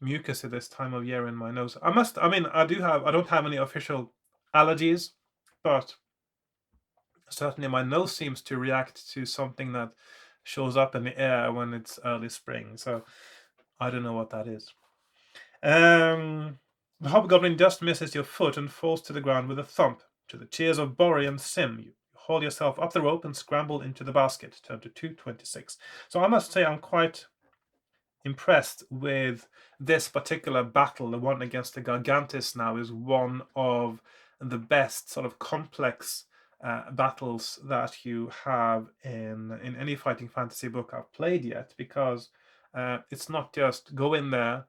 A: mucus at this time of year in my nose. I don't have any official allergies, but certainly my nose seems to react to something that shows up in the air when it's early spring. So I don't know what that is. The hobgoblin just misses your foot and falls to the ground with a thump. To the cheers of Bori and Sim, you haul yourself up the rope and scramble into the basket. Turn to 226. So I must say I'm quite impressed with this particular battle. The one against the Gargantus now is one of the best sort of complex battles that you have in any fighting fantasy book I've played yet, because it's not just go in there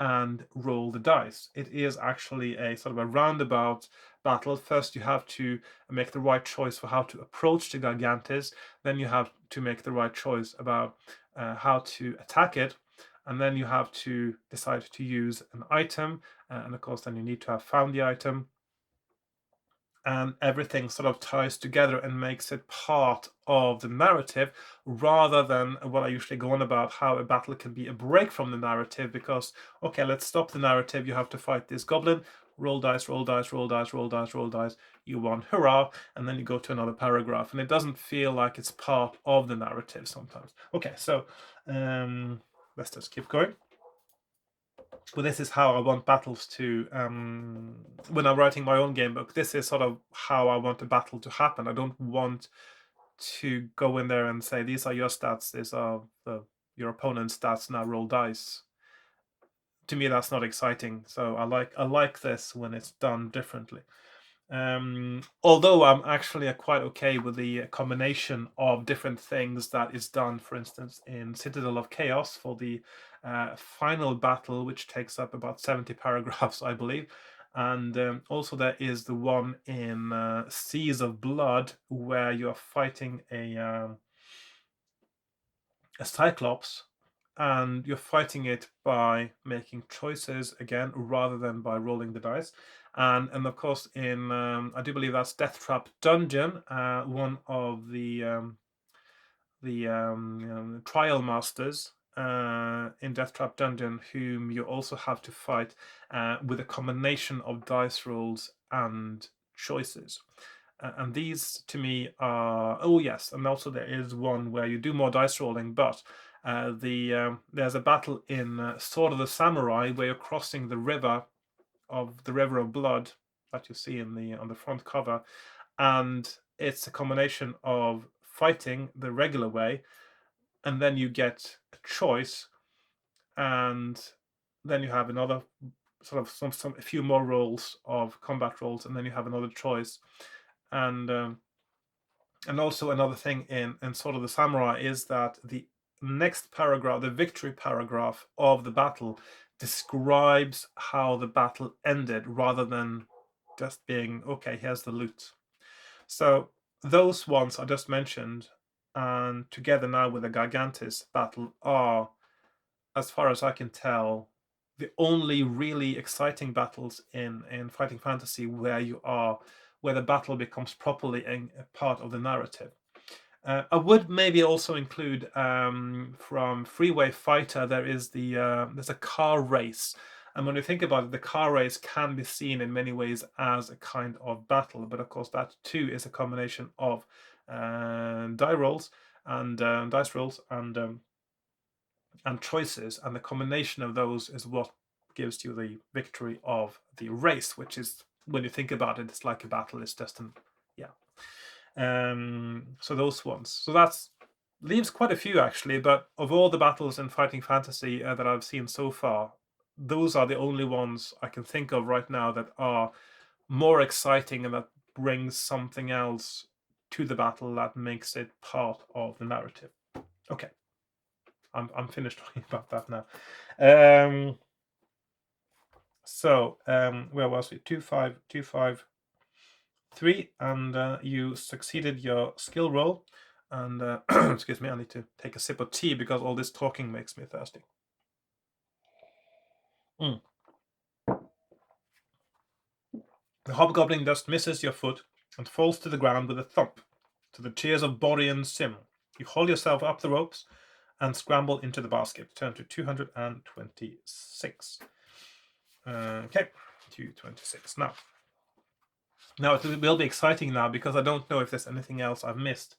A: and roll the dice. It is actually a sort of a roundabout battle. First, you have to make the right choice for how to approach the Gargantus. Then you have to make the right choice about how to attack it. And then you have to decide to use an item. And of course, then you need to have found the item. And everything sort of ties together and makes it part of the narrative, rather than what I usually go on about, how a battle can be a break from the narrative. Because, okay, let's stop the narrative. You have to fight this goblin. Roll dice, roll dice, roll dice, roll dice, roll dice. You won, hurrah! And then you go to another paragraph, and it doesn't feel like it's part of the narrative sometimes. Okay, so let's just keep going. Well, this is how I want battles to, when I'm writing my own game book, this is sort of how I want a battle to happen. I don't want to go in there and say, these are your stats, these are your opponent's stats, now roll dice. To me, that's not exciting. So I like this when it's done differently. Although I'm actually quite okay with the combination of different things that is done, for instance, in Citadel of Chaos for the final battle, which takes up about 70 paragraphs, I believe. And also there is the one in Seas of Blood, where you're fighting a Cyclops, and you're fighting it by making choices again rather than by rolling the dice. And of course in I do believe that's Death Trap Dungeon, one of the trial masters in Death Trap Dungeon, whom you also have to fight with a combination of dice rolls and choices. And these to me are, oh yes, and also there is one where you do more dice rolling, but there's a battle in Sword of the Samurai where you're crossing the river of blood that you see on the front cover, and it's a combination of fighting the regular way, and then you get a choice, and then you have another sort of a few more rolls of combat rolls, and then you have another choice. And also another thing in Sword of the Samurai is that the next paragraph, the victory paragraph of the battle, describes how the battle ended rather than just being, okay, here's the loot. So those ones I just mentioned, and together now with the Gargantus battle, are, as far as I can tell, the only really exciting battles in fighting fantasy where the battle becomes properly a part of the narrative. I would maybe also include from Freeway Fighter, there's a car race. And when you think about it, the car race can be seen in many ways as a kind of battle. But of course, that too is a combination of dice rolls and choices. And the combination of those is what gives you the victory of the race, which is, when you think about it, it's like a battle. It's just so those ones. So that's leaves quite a few actually, but of all the battles in Fighting Fantasy that I've seen so far, those are the only ones I can think of right now that are more exciting and that brings something else to the battle that makes it part of the narrative. Okay, I'm finished talking about that now. Where was we? 2-5, 2-5, 3, and you succeeded your skill roll. And excuse me, I need to take a sip of tea because all this talking makes me thirsty. The hobgoblin just misses your foot and falls to the ground with a thump, to the cheers of Bori and Sim. You haul yourself up the ropes and scramble into the basket. Turn to 226. Okay, 226. Now it will be exciting now because I don't know if there's anything else I've missed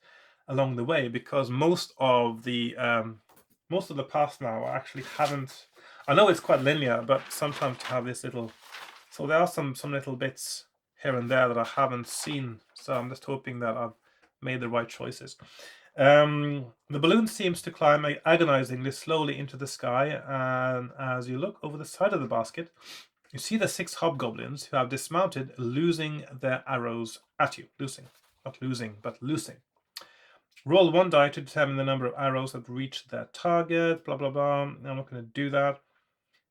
A: along the way, because most of the path now I actually haven't. I know it's quite linear, but sometimes you have this little. So there are some little bits here and there that I haven't seen. So I'm just hoping that I've made the right choices. The balloon seems to climb agonizingly slowly into the sky, and as you look over the side of the basket, you see the 6 hobgoblins who have dismounted, losing their arrows at you. Not losing, but loosing. Roll 1 die to determine the number of arrows that reach their target, blah, blah, blah. I'm not going to do that.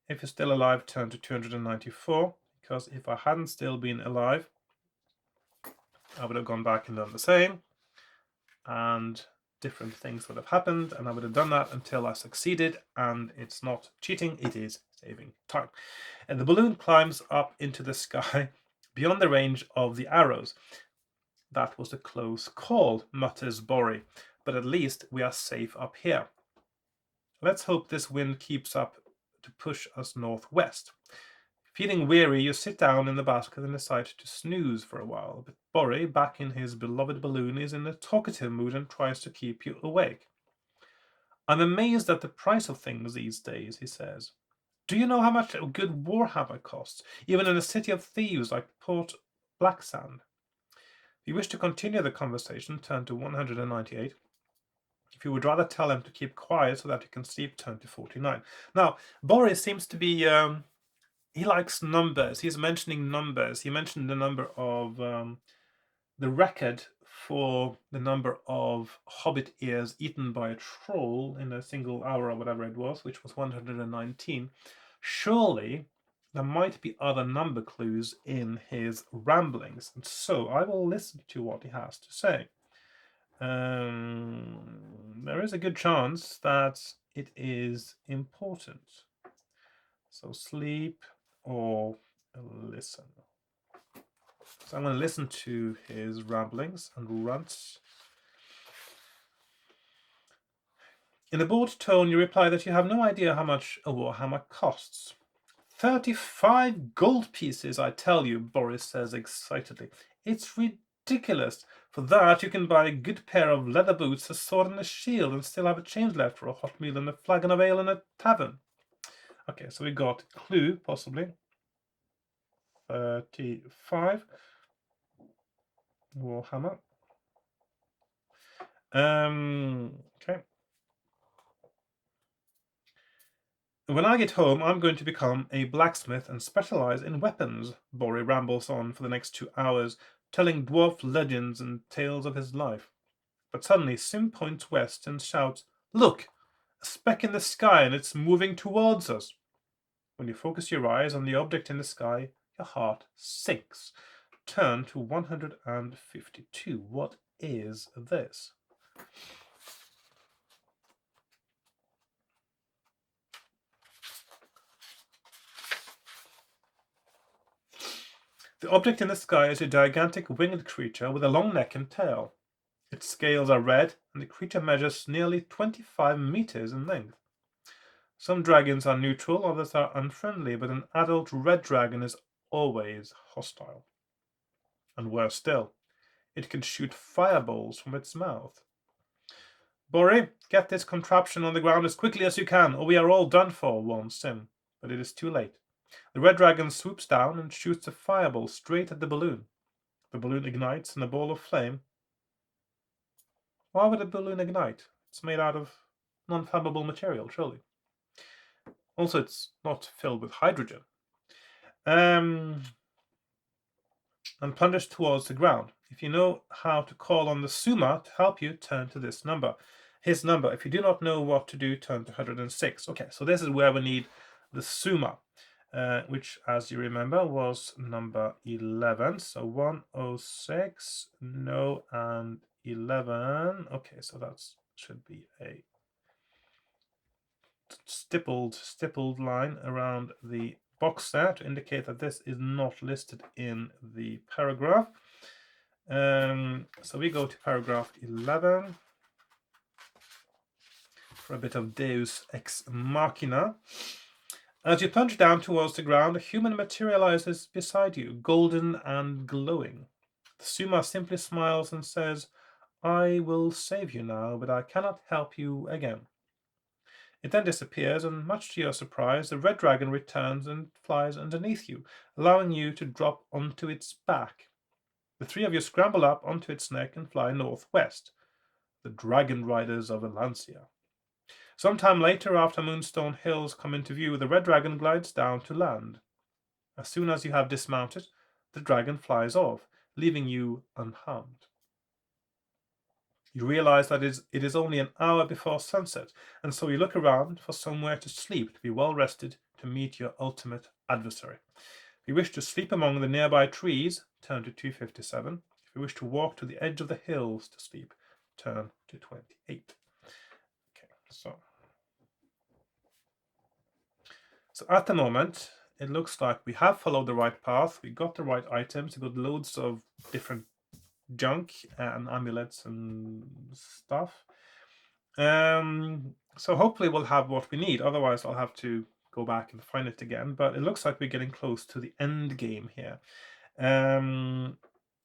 A: If you're still alive, turn to 294, because if I hadn't still been alive, I would have gone back and done the same, and different things would have happened, and I would have done that until I succeeded, and it's not cheating, it is saving time. And the balloon climbs up into the sky beyond the range of the arrows. That was a close call, mutters Bori, but at least we are safe up here. Let's hope this wind keeps up to push us northwest. Feeling weary, you sit down in the basket and decide to snooze for a while, but Bori, back in his beloved balloon, is in a talkative mood and tries to keep you awake. I'm amazed at the price of things these days, he says. Do you know how much a good warhammer costs, even in a city of thieves like Port Blacksand? If you wish to continue the conversation, turn to 198. If you would rather tell him to keep quiet so that you can sleep, turn to 49. Now, Boris seems to be... he likes numbers. He's mentioning numbers. He mentioned the number of... the record for the number of hobbit ears eaten by a troll in a single hour or whatever it was, which was 119. Surely there might be other number clues in his ramblings, and so I will listen to what he has to say. There is a good chance that it is important. So sleep or listen. So I'm going to listen to his ramblings and runts. In a bored tone, you reply that you have no idea how much a warhammer costs. 35 gold pieces, I tell you, Boris says excitedly. It's ridiculous. For that, you can buy a good pair of leather boots, a sword, and a shield, and still have a change left for a hot meal and a flagon of ale in a tavern. Okay, so we got clue, possibly. 35. Warhammer. Okay. When I get home, I'm going to become a blacksmith and specialize in weapons, Bori rambles on for the next 2 hours, telling dwarf legends and tales of his life. But suddenly Sim points west and shouts, "Look! A speck in the sky, and it's moving towards us." When you focus your eyes on the object in the sky, your heart sinks. Turn to 152. What is this? The object in the sky is a gigantic winged creature with a long neck and tail. Its scales are red, and the creature measures nearly 25 meters in length. Some dragons are neutral, others are unfriendly, but an adult red dragon is always hostile. And worse still, it can shoot fireballs from its mouth. "Bori, get this contraption on the ground as quickly as you can, or we are all done for," warns Sim. But it is too late. The red dragon swoops down and shoots a fireball straight at the balloon. The balloon ignites in a ball of flame. Why would a balloon ignite? It's made out of non-flammable material, surely. Also, it's not filled with hydrogen. And plunges towards the ground. If you know how to call on the Suma to help you, turn to this number. His number. If you do not know what to do, turn to 106. Okay, so this is where we need the Suma, which, as you remember, was number 11. So 106, no, and 11. Okay, so that should be a stippled line around the box there to indicate that this is not listed in the paragraph. So we go to paragraph 11 for a bit of Deus Ex Machina. As you plunge down towards the ground, a human materializes beside you, golden and glowing. The Suma simply smiles and says, "I will save you now, but I cannot help you again." It then disappears, and much to your surprise, the red dragon returns and flies underneath you, allowing you to drop onto its back. The three of you scramble up onto its neck and fly northwest, the dragon riders of Elancia. Sometime later, after Moonstone Hills come into view, the red dragon glides down to land. As soon as you have dismounted, the dragon flies off, leaving you unharmed. You realize that it is only an hour before sunset, and so you look around for somewhere to sleep, to be well rested, to meet your ultimate adversary. If you wish to sleep among the nearby trees, turn to 257. If you wish to walk to the edge of the hills to sleep, turn to 28. Okay, so at the moment, it looks like we have followed the right path. We got the right items. We got loads of different junk and amulets and stuff. So hopefully we'll have what we need. Otherwise, I'll have to go back and find it again. But it looks like we're getting close to the end game here.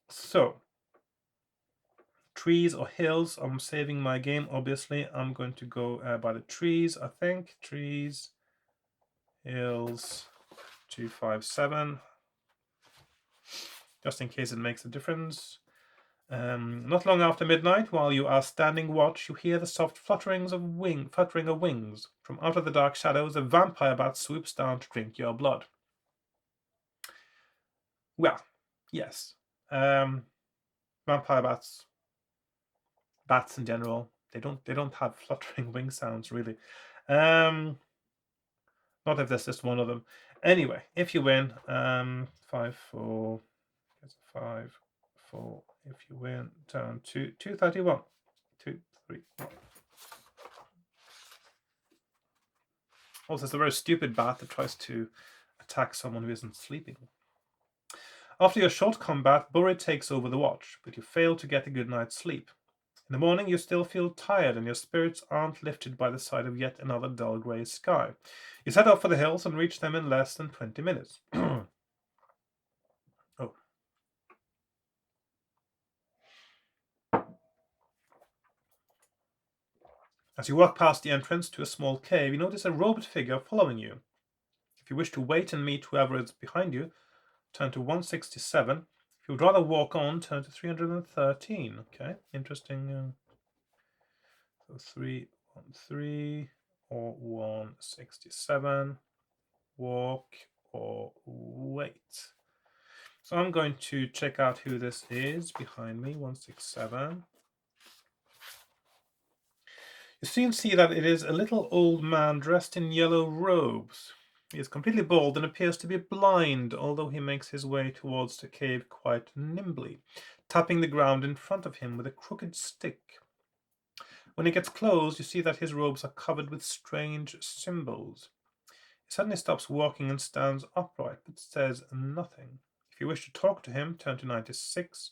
A: So trees or hills. I'm saving my game. Obviously, I'm going to go by the trees. I think trees, hills, 257. Just in case it makes a difference. Not long after midnight, while you are standing watch, you hear the soft fluttering of wings. From out of the dark shadows, a vampire bat swoops down to drink your blood. Well, yes. Vampire bats in general, they don't have fluttering wing sounds really. Not if there's just one of them. Anyway, if you win, 5-4, 5-4. If you win, turn to 231. 231. Also, it's a very stupid bat that tries to attack someone who isn't sleeping. After your short combat, Bori takes over the watch, but you fail to get a good night's sleep. In the morning, you still feel tired, and your spirits aren't lifted by the sight of yet another dull grey sky. You set off for the hills and reach them in less than 20 minutes. Oh. As you walk past the entrance to a small cave, you notice a robed figure following you. If you wish to wait and meet whoever is behind you, turn to 167. If you would rather walk on, turn to 313. Okay, interesting. So 313. or 167. Walk or wait. So I'm going to check out who this is behind me, 167. You soon see that it is a little old man dressed in yellow robes. He is completely bald and appears to be blind, although he makes his way towards the cave quite nimbly, tapping the ground in front of him with a crooked stick. When he gets close, you see that his robes are covered with strange symbols. He suddenly stops walking and stands upright, but says nothing. If you wish to talk to him, turn to 96.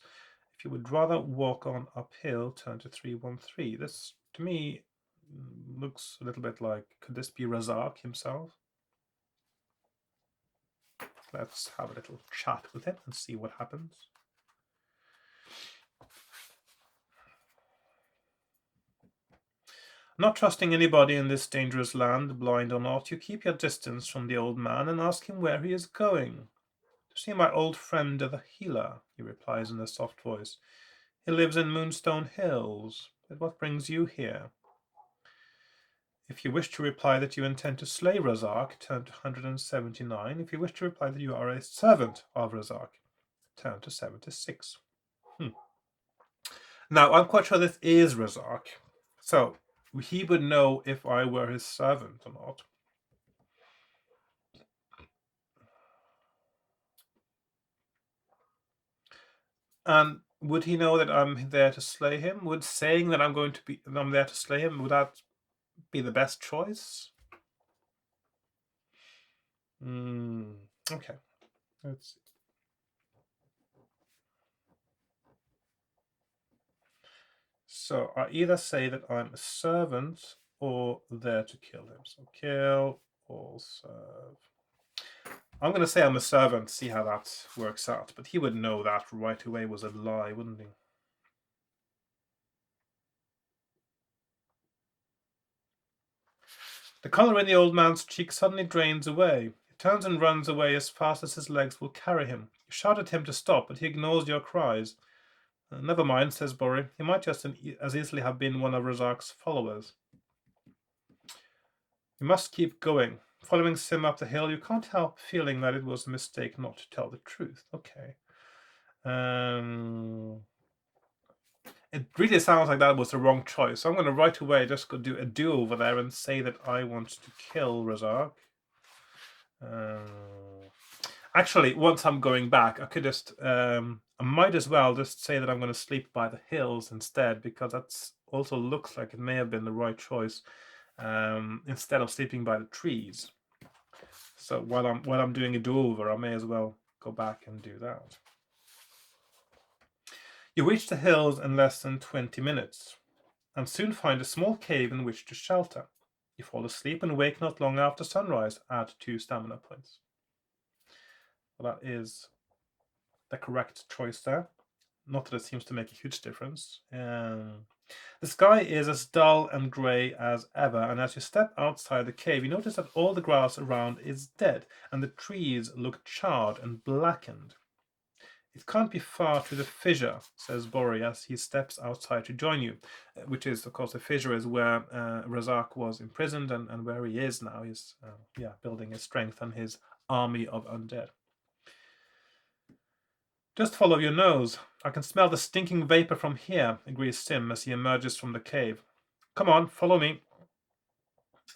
A: If you would rather walk on uphill, turn to 313. This, to me, looks a little bit like, could this be Razak himself? Let's have a little chat with him and see what happens. Not trusting anybody in this dangerous land, blind or not, you keep your distance from the old man and ask him where he is going. To see my old friend the healer, he replies in a soft voice. He lives in Moonstone Hills. But what brings you here? If you wish to reply that you intend to slay Razak, turn to 179. If you wish to reply that you are a servant of Razak, turn to 76. Now, I'm quite sure this is Razak. So, he would know if I were his servant or not. And would he know that I'm there to slay him? Would saying that I'm there to slay him, would that be the best choice? Okay. Let's see. So I either say that I'm a servant or there to kill him. So kill or serve. I'm going to say I'm a servant, see how that works out. But he would know that right away was a lie, wouldn't he? The color in the old man's cheek suddenly drains away. He turns and runs away as fast as his legs will carry him. You shout at him to stop, but he ignores your cries. Never mind, says Bori. He might just as easily have been one of Razak's followers. You must keep going. Following Sim up the hill, you can't help feeling that it was a mistake not to tell the truth. Okay. It really sounds like that was the wrong choice. So I'm going to right away just go do a do-over there and say that I want to kill Razak. Actually, once I'm going back, I could just... I might as well just say that I'm going to sleep by the hills instead, because that also looks like it may have been the right choice. Instead of sleeping by the trees. So while I'm doing a do-over, I may as well go back and do that. You reach the hills in less than 20 minutes, and soon find a small cave in which to shelter. You fall asleep and wake not long after sunrise. Add 2 stamina points. Well, that is the correct choice there. Not that it seems to make a huge difference. The sky is as dull and grey as ever, and as you step outside the cave, you notice that all the grass around is dead, and the trees look charred and blackened. It can't be far to the fissure, says Bori as he steps outside to join you, which is, of course, the fissure is where Razak was imprisoned and where he is now. He's building his strength and his army of undead. Just follow your nose. I can smell the stinking vapor from here, agrees Sim as he emerges from the cave. Come on, follow me.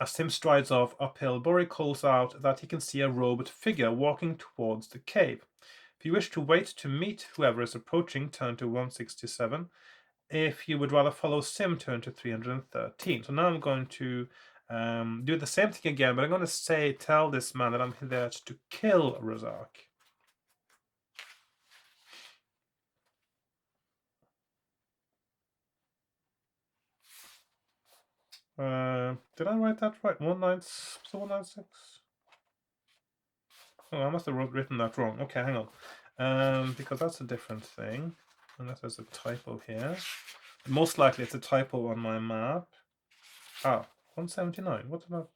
A: As Sim strides off uphill, Bori calls out that he can see a robed figure walking towards the cave. If you wish to wait to meet whoever is approaching, turn to 167. If you would rather follow Sim, turn to 313. So now I'm going to do the same thing again, but I'm going to tell this man that I'm there to kill Razak. Did I write that right? 196? Oh, I must have written that wrong. Okay, hang on. Because that's a different thing. Unless there's a typo here. Most likely it's a typo on my map. 179. What did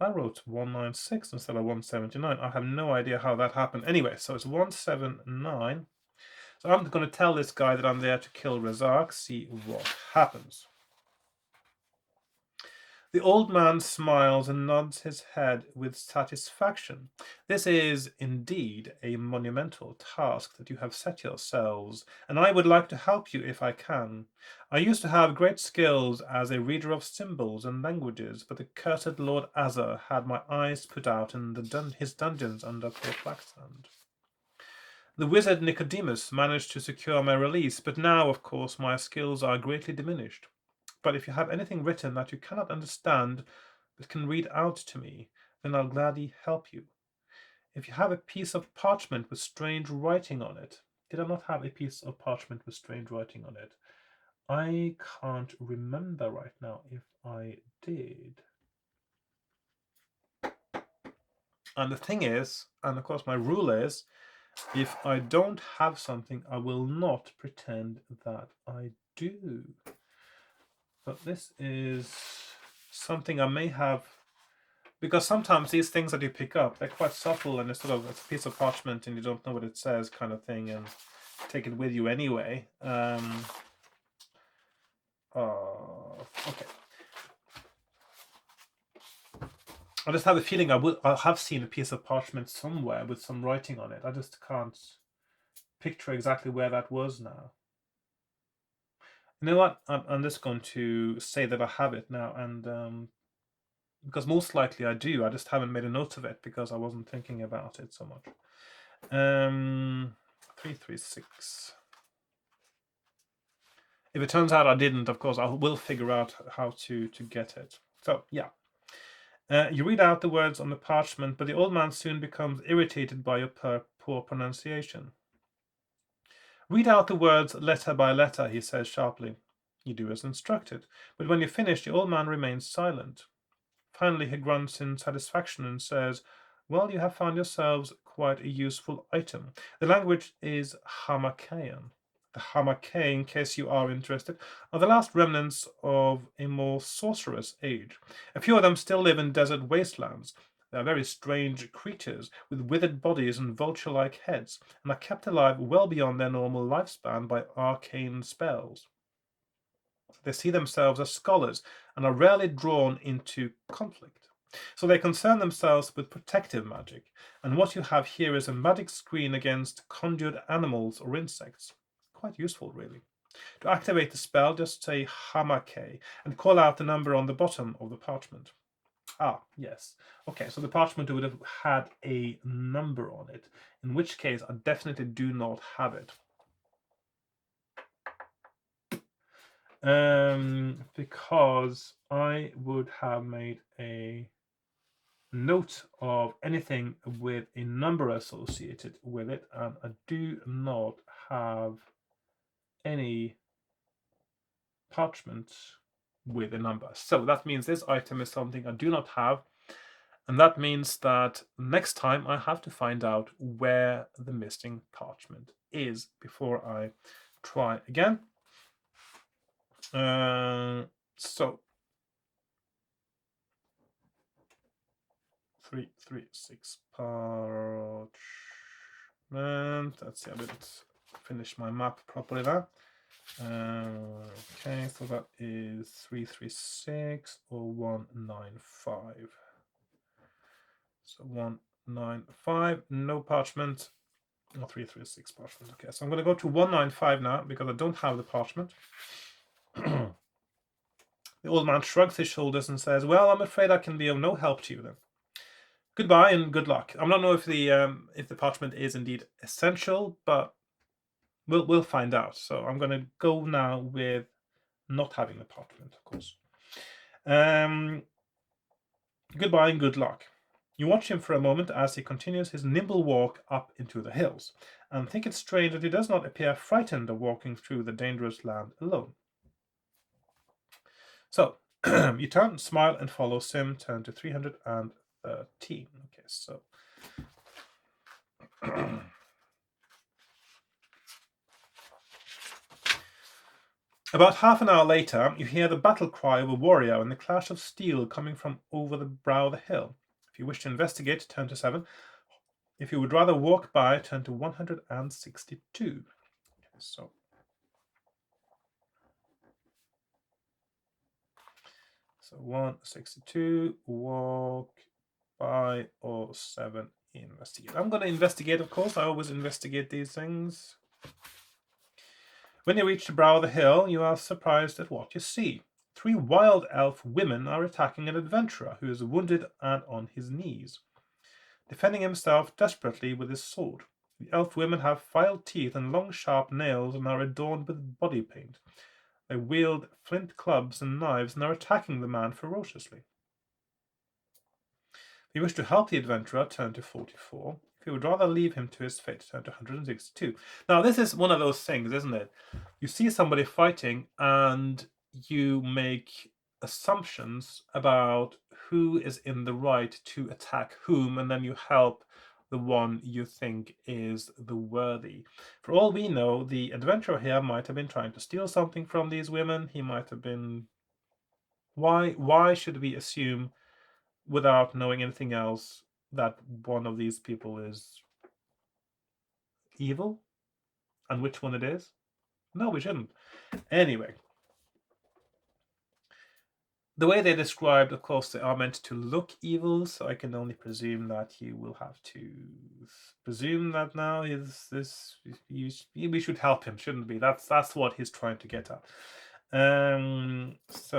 A: I wrote 196 instead of 179. I have no idea how that happened. Anyway, so it's 179. So I'm going to tell this guy that I'm there to kill Razak, see what happens. The old man smiles and nods his head with satisfaction. This is indeed a monumental task that you have set yourselves, and I would like to help you if I can. I used to have great skills as a reader of symbols and languages, but the cursed Lord Azza had my eyes put out in his dungeons under Port Blacksand. The wizard Nicodemus managed to secure my release, but now, of course, my skills are greatly diminished. But if you have anything written that you cannot understand but can read out to me, then I'll gladly help you. If you have a piece of parchment with strange writing on it, did I not have a piece of parchment with strange writing on it? I can't remember right now if I did. And the thing is, and of course my rule is, if I don't have something, I will not pretend that I do. But this is something I may have, because sometimes these things that you pick up, they're quite subtle and it's a piece of parchment and you don't know what it says kind of thing, and take it with you anyway. Okay. I just have a feeling I have seen a piece of parchment somewhere with some writing on it. I just can't picture exactly where that was now. You know what? I'm just going to say that I have it now, and because most likely I do. I just haven't made a note of it because I wasn't thinking about it so much. 336. If it turns out I didn't, of course, I will figure out how to get it. So, yeah. You read out the words on the parchment, but the old man soon becomes irritated by your poor pronunciation. Read out the words letter by letter, he says sharply. You do as instructed, but when you finish, the old man remains silent. Finally, he grunts in satisfaction and says, well, you have found yourselves quite a useful item. The language is Hamakeian. The Hamakei, in case you are interested, are the last remnants of a more sorcerous age. A few of them still live in desert wastelands. They are very strange creatures with withered bodies and vulture-like heads, and are kept alive well beyond their normal lifespan by arcane spells. They see themselves as scholars and are rarely drawn into conflict. So they concern themselves with protective magic, and what you have here is a magic screen against conjured animals or insects. Quite useful, really. To activate the spell, just say Hamake and call out the number on the bottom of the parchment. Ah, yes. Okay, so the parchment would have had a number on it, in which case I definitely do not have it. Because I would have made a note of anything with a number associated with it, and I do not have any parchment with a number. So that means this item is something I do not have, and that means that next time I have to find out where the missing parchment is before I try again. So 336 parchment. Let's see, I didn't finish my map properly there. Okay, so that is 336 or 195. So 195, no parchment. Or 336 parchment. Okay, so I'm going to go to 195 now because I don't have the parchment. The old man shrugs his shoulders and says, well, I'm afraid I can be of no help to you then. Goodbye and good luck. I don't know if the parchment is indeed essential, but we'll find out. So I'm going to go now with not having the parchment, of course. Goodbye and good luck. You watch him for a moment as he continues his nimble walk up into the hills, and think it strange that he does not appear frightened of walking through the dangerous land alone. So, you turn, smile, and follow Sim. Turn to 313. Okay, so... About half an hour later, you hear the battle cry of a warrior and the clash of steel coming from over the brow of the hill. If you wish to investigate, turn to 7. If you would rather walk by, turn to 162. So So 162, walk by, or 7, investigate. I'm going to investigate, of course. I always investigate these things. When you reach the brow of the hill, you are surprised at what you see. 3 wild elf women are attacking an adventurer who is wounded and on his knees, defending himself desperately with his sword. The elf women have filed teeth and long sharp nails and are adorned with body paint. They wield flint clubs and knives and are attacking the man ferociously. If you wish to help the adventurer, turn to 44. If you would rather leave him to his fate, turn to 162. Now, this is one of those things, isn't it? You see somebody fighting and you make assumptions about who is in the right to attack whom, and then you help the one you think is the worthy. For all we know, the adventurer here might have been trying to steal something from these women. He might have been... Why should we assume, without knowing anything else, that one of these people is evil? And which one it is? No, we shouldn't. Anyway. The way they described, of course, they are meant to look evil, so I can only presume that you will have to presume that now is this... we should help him, shouldn't we? That's what he's trying to get at.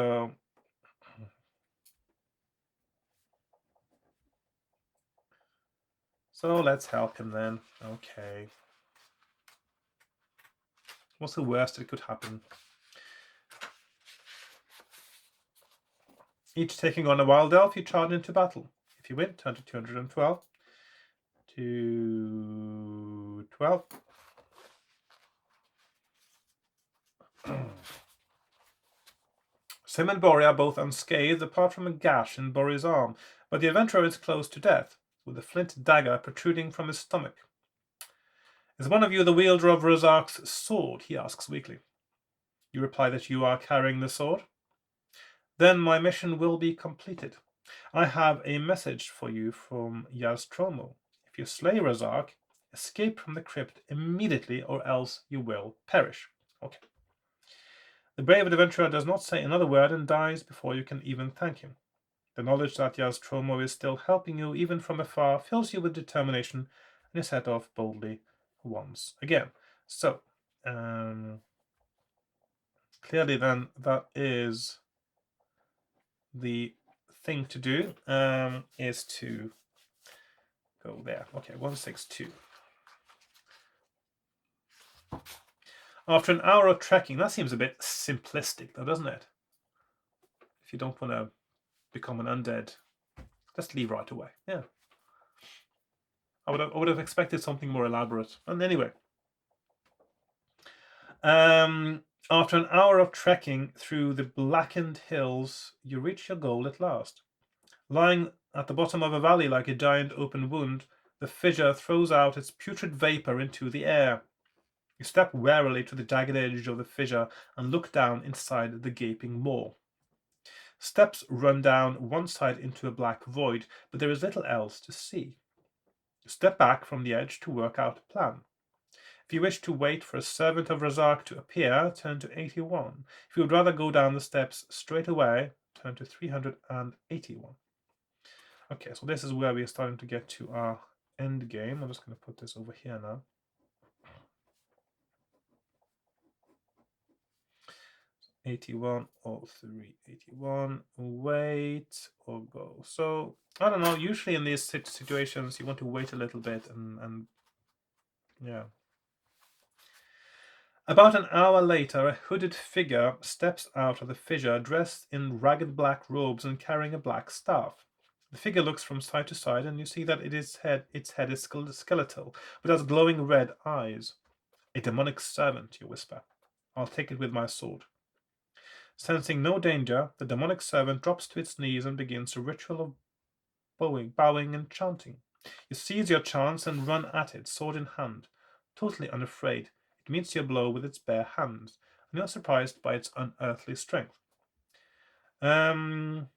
A: So let's help him then. Okay. What's the worst that could happen? Each taking on a wild elf, you charge into battle. If you win, turn to 212. 212. Sim and Bori are both unscathed, apart from a gash in Bori's arm, but the adventurer is close to death, with a flint dagger protruding from his stomach. Is one of you the wielder of Razak's sword? He asks weakly. You reply that you are carrying the sword. Then my mission will be completed. I have a message for you from Yaztromo. If you slay Razak, escape from the crypt immediately, or else you will perish. Okay. The brave adventurer does not say another word and dies before you can even thank him. The knowledge that Yaztromo is still helping you, even from afar, fills you with determination, and you set off boldly once again. So, clearly then, that is the thing to do, is to go there. Okay, 162. After an hour of trekking, that seems a bit simplistic though, doesn't it? If you don't want to become an undead, just leave right away. Yeah. I would have expected something more elaborate. And anyway. After an hour of trekking through the blackened hills, you reach your goal at last. Lying at the bottom of a valley like a giant open wound, the fissure throws out its putrid vapor into the air. You step warily to the jagged edge of the fissure and look down inside the gaping maw. Steps run down one side into a black void, but there is little else to see. You step back from the edge to work out a plan. If you wish to wait for a servant of Razak to appear, turn to 81. If you would rather go down the steps straight away, turn to 381. Okay, so this is where we are starting to get to our end game. I'm just going to put this over here now. 81 or 381, wait or go. So I don't know, usually in these situations you want to wait a little bit and yeah. About an hour later, a hooded figure steps out of the fissure, dressed in ragged black robes and carrying a black staff. The figure looks from side to side, and you see that its head is skeletal, but has glowing red eyes. A demonic servant, you whisper. I'll take it with my sword. Sensing no danger, the demonic servant drops to its knees and begins a ritual of bowing and chanting. You seize your chance and run at it, sword in hand. Totally unafraid, it meets your blow with its bare hands, and you're surprised by its unearthly strength. Fight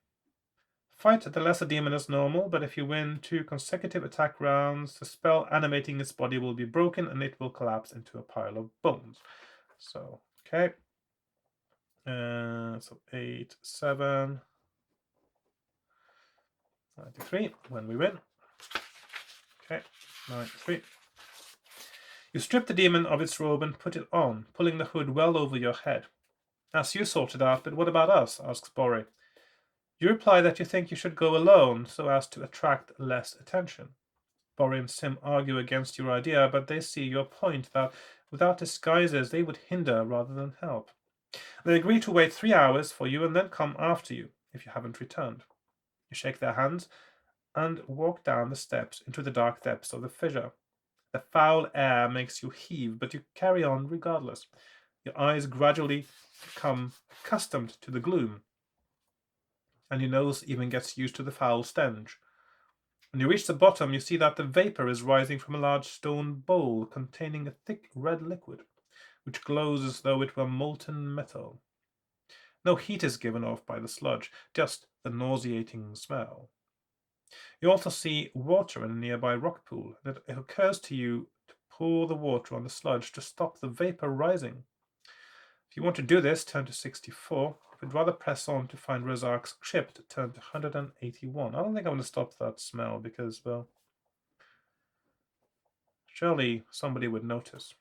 A: the lesser demon as normal, but if you win 2 consecutive attack rounds, the spell animating its body will be broken and it will collapse into a pile of bones. So, okay. So 8, 7. 93 when we win. Okay, 93. You strip the demon of its robe and put it on, pulling the hood well over your head. As you sort it out, but what about us? Asks Bori. You reply that you think you should go alone so as to attract less attention. Bori and Sim argue against your idea, but they see your point that without disguises they would hinder rather than help. They agree to wait 3 hours for you and then come after you if you haven't returned. You shake their hands and walk down the steps into the dark depths of the fissure. The foul air makes you heave, but you carry on regardless. Your eyes gradually become accustomed to the gloom, and your nose even gets used to the foul stench. When you reach the bottom, you see that the vapor is rising from a large stone bowl containing a thick red liquid, which glows as though it were molten metal. No heat is given off by the sludge, just the nauseating smell. You also see water in a nearby rock pool, and it occurs to you to pour the water on the sludge to stop the vapor rising. If you want to do this, turn to 64. If you'd rather press on to find Razak's crypt, turn to 181. I don't think I'm going to stop that smell because, well, surely somebody would notice.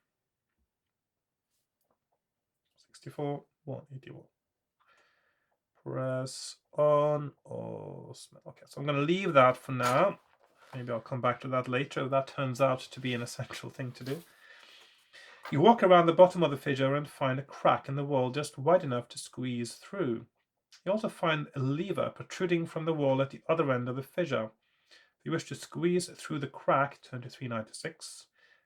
A: 64, 181. Press on or smell. Okay, so I'm going to leave that for now. Maybe I'll come back to that later if that turns out to be an essential thing to do. You walk around the bottom of the fissure and find a crack in the wall just wide enough to squeeze through. You also find a lever protruding from the wall at the other end of the fissure. If you wish to squeeze through the crack, turn to 396.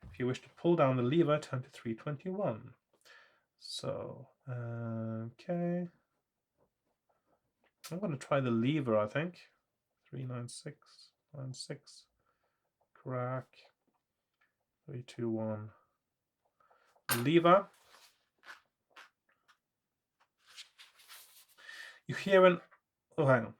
A: If you wish to pull down the lever, turn to 321. So, okay. I'm going to try the lever, I think. 396, 96, crack, 321. Lever. You hear an... Oh, hang on.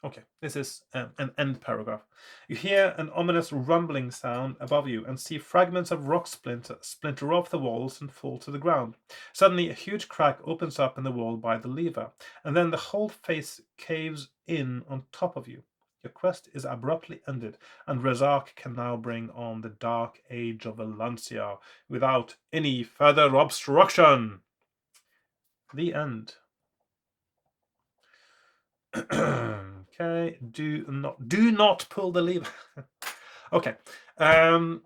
A: Okay, this is an end paragraph. You hear an ominous rumbling sound above you and see fragments of rock splinter off the walls and fall to the ground. Suddenly, a huge crack opens up in the wall by the lever, and then the whole face caves in on top of you. Your quest is abruptly ended, and Razak can now bring on the dark age of Valancia without any further obstruction. The end. Okay, do not pull the lever. Okay. I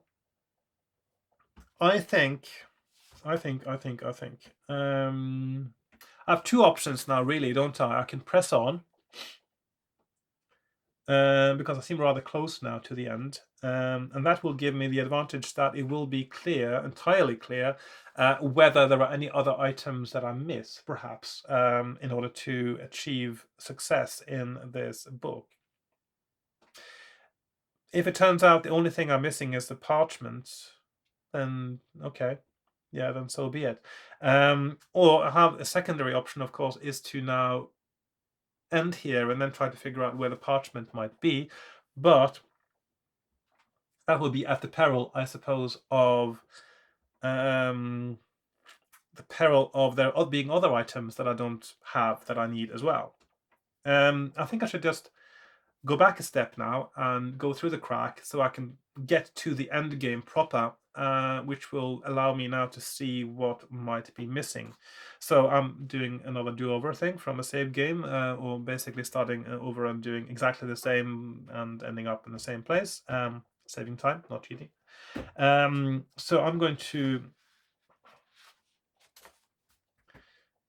A: think I have two options now, really, don't I? I can press on because I seem rather close now to the end, and that will give me the advantage that it will be clear, entirely clear, whether there are any other items that I miss, perhaps, in order to achieve success in this book. If it turns out the only thing I'm missing is the parchment, then okay, yeah, then so be it. Or I have a secondary option, of course, is to now end here and then try to figure out where the parchment might be, but that will be at the peril, I suppose, of there being other items that I don't have that I need as well. I think I should just go back a step now and go through the crack so I can get to the end game proper, which will allow me now to see what might be missing. So I'm doing another do-over thing from a save game, or basically starting over and doing exactly the same and ending up in the same place, saving time, not cheating. So I'm going to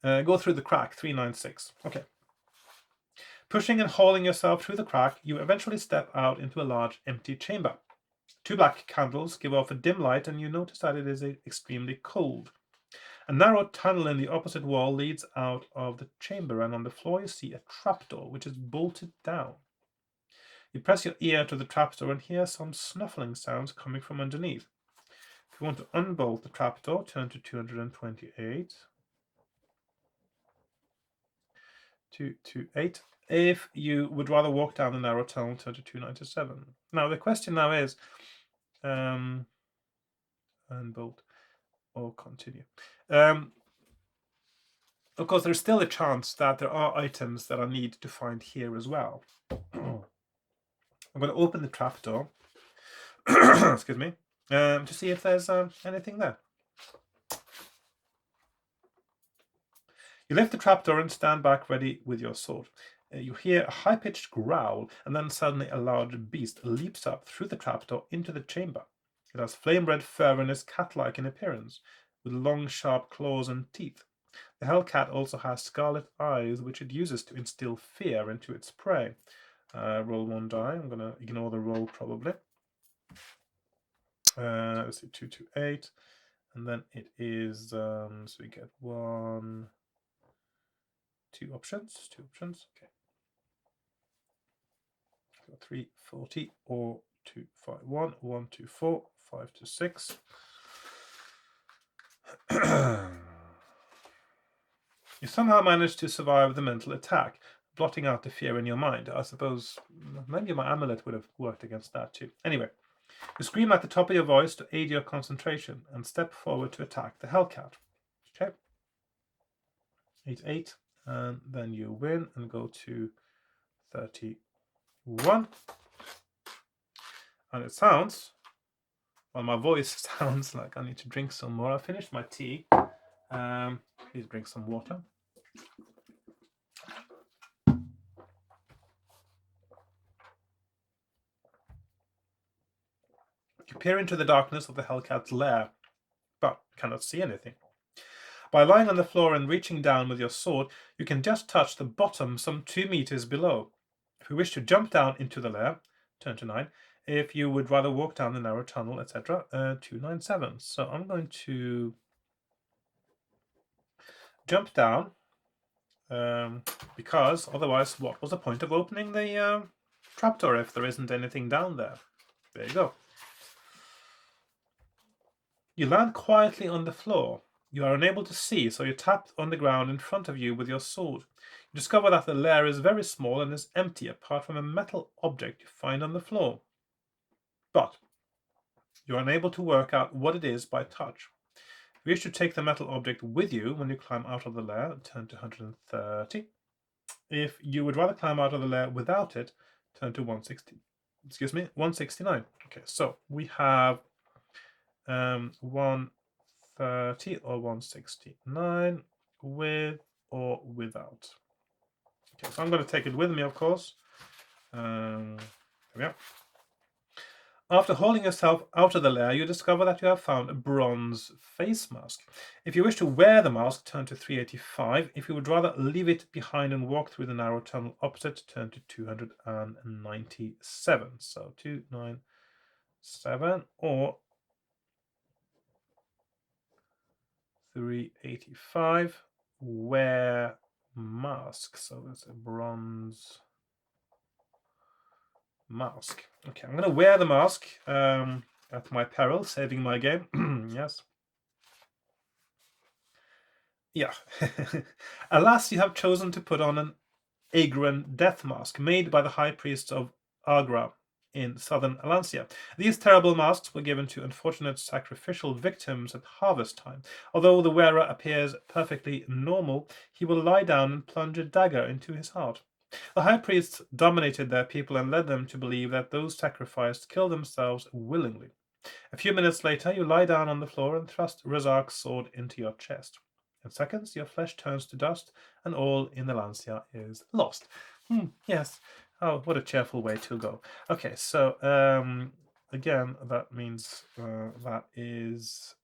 A: go through the crack, 396. Okay. Pushing and hauling yourself through the crack, you eventually step out into a large empty chamber. 2 black candles give off a dim light, and you notice that it is extremely cold. A narrow tunnel in the opposite wall leads out of the chamber, and on the floor you see a trapdoor, which is bolted down. You press your ear to the trapdoor and hear some snuffling sounds coming from underneath. If you want to unbolt the trapdoor, turn to 228. 228. If you would rather walk down the narrow tunnel, turn to 297. Now, the question now is, unbolt or continue. Of course, there's still a chance that there are items that I need to find here as well. I'm going to open the trapdoor. Excuse me. To see if there's anything there. You lift the trapdoor and stand back ready with your sword. You hear a high-pitched growl, and then suddenly a large beast leaps up through the trapdoor into the chamber. It has flame-red fur and is cat-like in appearance, with long, sharp claws and teeth. The hellcat also has scarlet eyes, which it uses to instill fear into its prey. Roll 1 die. I'm going to ignore the roll, probably. Let's see, 2 to 8. And then it is, so we get 1, 2 options. 2 options, okay. 340 or 251, 1 2 4, 5 to 6. You somehow managed to survive the mental attack, blotting out the fear in your mind. I suppose maybe my amulet would have worked against that too. Anyway, you scream at the top of your voice to aid your concentration and step forward to attack the hellcat. Okay. 8-8, and then you win and go to 31. And it sounds, well, my voice sounds like I need to drink some more. I finished my tea. Please drink some water. You peer into the darkness of the hellcat's lair, but cannot see anything. By lying on the floor and reaching down with your sword, you can just touch the bottom some 2 meters below. If you wish to jump down into the lair, turn to 9. If you would rather walk down the narrow tunnel, etc., 297. So I'm going to jump down, because otherwise, what was the point of opening the trapdoor if there isn't anything down there? There you go. You land quietly on the floor. You are unable to see, so you tap on the ground in front of you with your sword. You discover that the lair is very small and is empty apart from a metal object you find on the floor. But you are unable to work out what it is by touch. If you wish to take the metal object with you when you climb out of the lair, turn to 130. If you would rather climb out of the lair without it, turn to 160. Excuse me, 169. Okay, so we have 130 or 169 with or without. Okay, so I'm going to take it with me, of course. There we are. After hauling yourself out of the lair, you discover that you have found a bronze face mask. If you wish to wear the mask, turn to 385. If you would rather leave it behind and walk through the narrow tunnel opposite, turn to 297. So 297 or 385. Wear mask. So that's a bronze mask. Okay, I'm going to wear the mask at my peril, saving my game. Yes. Yeah. Alas, you have chosen to put on an Agran death mask made by the high priests of Agra in southern Alancia. These terrible masks were given to unfortunate sacrificial victims at harvest time. Although the wearer appears perfectly normal, he will lie down and plunge a dagger into his heart. The high priests dominated their people and led them to believe that those sacrificed killed themselves willingly. A few minutes later, you lie down on the floor and thrust Razak's sword into your chest. In seconds, your flesh turns to dust, and all in the Lancia is lost. Yes. Oh, what a cheerful way to go. Okay, so again, that means that is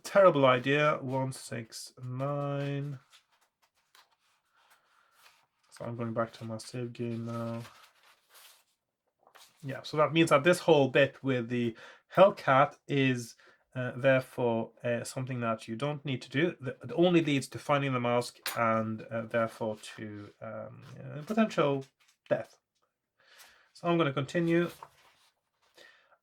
A: terrible idea. 169. So I'm going back to my save game now. Yeah, so that means that this whole bit with the Hellcat is therefore something that you don't need to do. It only leads to finding the mask and therefore to potential death. So I'm going to continue.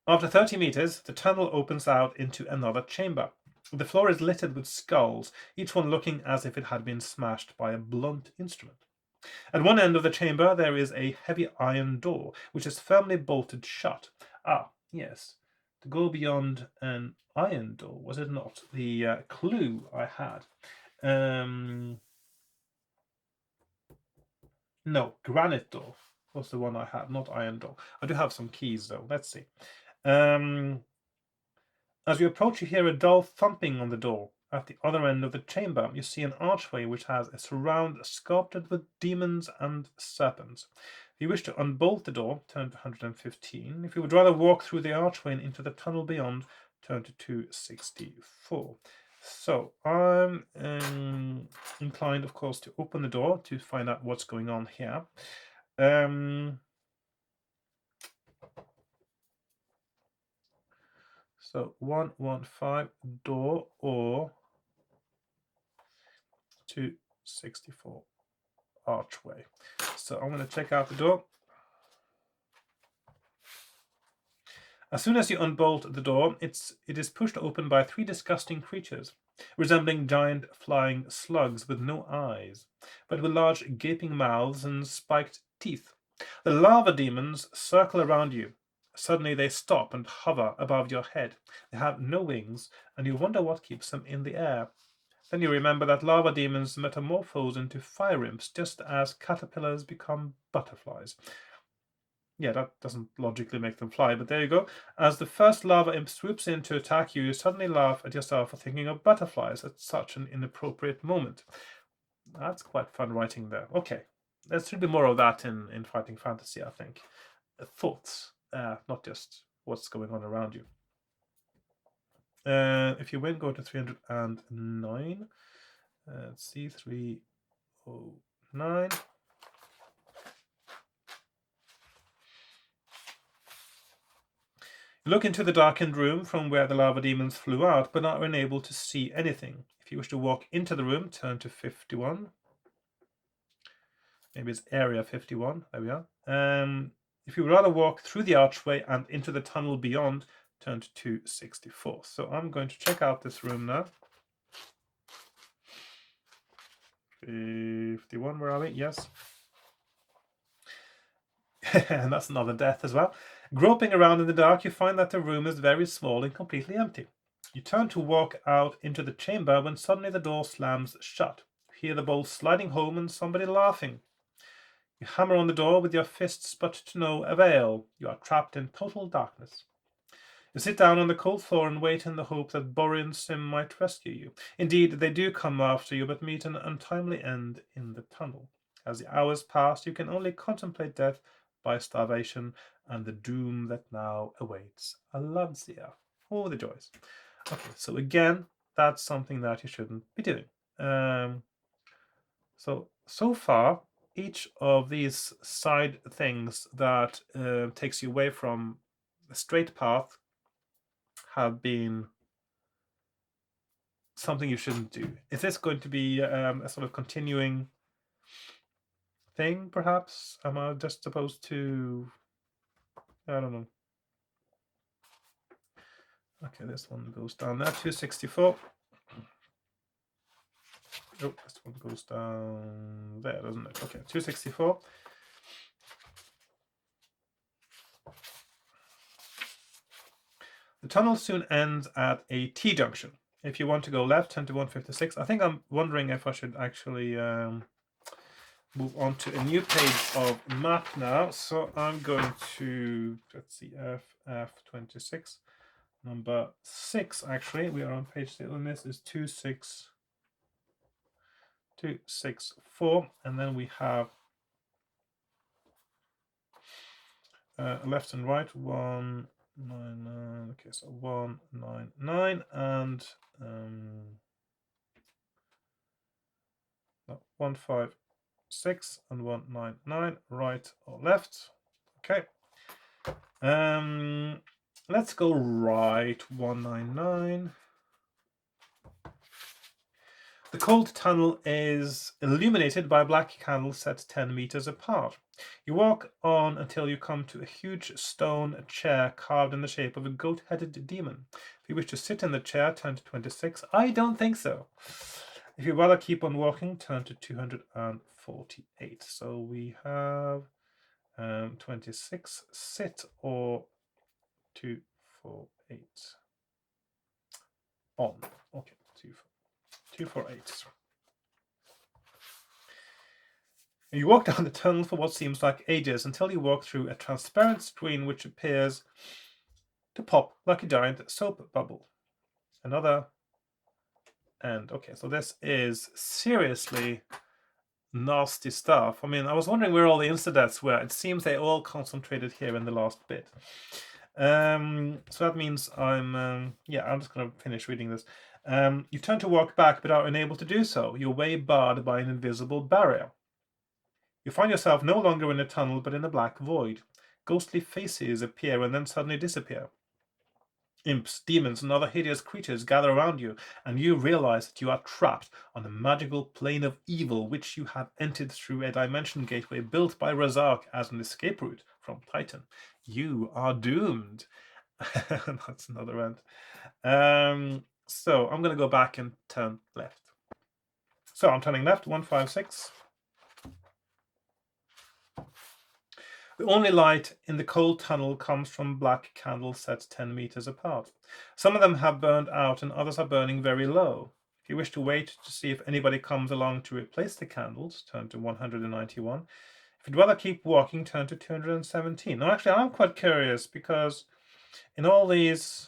A: After 30 meters, the tunnel opens out into another chamber. The floor is littered with skulls, each one looking as if it had been smashed by a blunt instrument. At one end of the chamber there is a heavy iron door, which is firmly bolted shut. Ah, yes. To go beyond an iron door, was it not? The clue I had. No, granite door. was the one I had, not iron door. I do have some keys though. Let's see. As you approach, you hear a dull thumping on the door. At the other end of the chamber, you see an archway which has a surround sculpted with demons and serpents. If you wish to unbolt the door, turn to 115. If you would rather walk through the archway and into the tunnel beyond, turn to 264. So I'm inclined, of course, to open the door to find out what's going on here. So 115 door or 264 archway. So I'm going to check out the door. As soon as you unbolt the door, it is pushed open by 3 disgusting creatures, resembling giant flying slugs with no eyes, but with large gaping mouths and spiked teeth. The lava demons circle around you. Suddenly they stop and hover above your head. They have no wings, and you wonder what keeps them in the air. Then you remember that lava demons metamorphose into fire imps just as caterpillars become butterflies. Yeah, that doesn't logically make them fly, but there you go. As the first lava imp swoops in to attack you, you suddenly laugh at yourself for thinking of butterflies at such an inappropriate moment. That's quite fun writing there. Okay, there should be more of that in Fighting Fantasy, I think. Thoughts, not just what's going on around you. If you win, go to 309. Let's see, 309. You look into the darkened room from where the lava demons flew out, but are unable to see anything. If you wish to walk into the room, turn to 51. Maybe it's area 51. There we are. If you would rather walk through the archway and into the tunnel beyond, turn to 264. So I'm going to check out this room now. 51, where are we? Yes. And that's another death as well. Groping around in the dark, you find that the room is very small and completely empty. You turn to walk out into the chamber when suddenly the door slams shut. You hear the bolts sliding home and somebody laughing. You hammer on the door with your fists, but to no avail. You are trapped in total darkness. You sit down on the cold floor and wait in the hope that Bori and Sim might rescue you. Indeed, they do come after you, but meet an untimely end in the tunnel. As the hours pass, you can only contemplate death by starvation and the doom that now awaits Alansia. Oh, the joys. Okay, so again, that's something that you shouldn't be doing. So far, each of these side things that takes you away from the straight path have been something you shouldn't do. Is this going to be a sort of continuing thing, perhaps? Am I just supposed to... I don't know. Okay, this one goes down there, 264. Oh, this one goes down there, doesn't it? Okay, 264. The tunnel soon ends at a T-junction. If you want to go left, turn to 156. I think I'm wondering if I should actually move on to a new page of map now. So I'm going to, let's see, FF26. Number 6, actually. We are on page 6, and this is 264. And then we have left and right, 199. Okay, so 199 and 156 and 199, right or left. Okay. Let's go right, 199. The cold tunnel is illuminated by black candles set 10 meters apart. You walk on until you come to a huge stone chair carved in the shape of a goat-headed demon. If you wish to sit in the chair, turn to 26. I don't think so. If you'd rather keep on walking, turn to 248. So we have 26, sit, or 248. On. Okay, 248. You walk down the tunnel for what seems like ages until you walk through a transparent screen which appears to pop like a giant soap bubble. Another end. Okay, so this is seriously nasty stuff. I mean, I was wondering where all the insta-deaths were. It seems they all concentrated here in the last bit. So that means I'm just going to finish reading this. You turn to walk back but are unable to do so. Your way barred by an invisible barrier. You find yourself no longer in a tunnel but in a black void. Ghostly faces appear and then suddenly disappear. Imps, demons, and other hideous creatures gather around you, and you realize that you are trapped on a magical plane of evil which you have entered through a dimension gateway built by Razak as an escape route from Titan. You are doomed. That's another end. So I'm going to go back and turn left. So I'm turning left, 156. The only light in the cold tunnel comes from black candles set 10 meters apart. Some of them have burned out and others are burning very low. If you wish to wait to see if anybody comes along to replace the candles, turn to 191. If you'd rather keep walking, turn to 217. Now, actually, I'm quite curious because in all these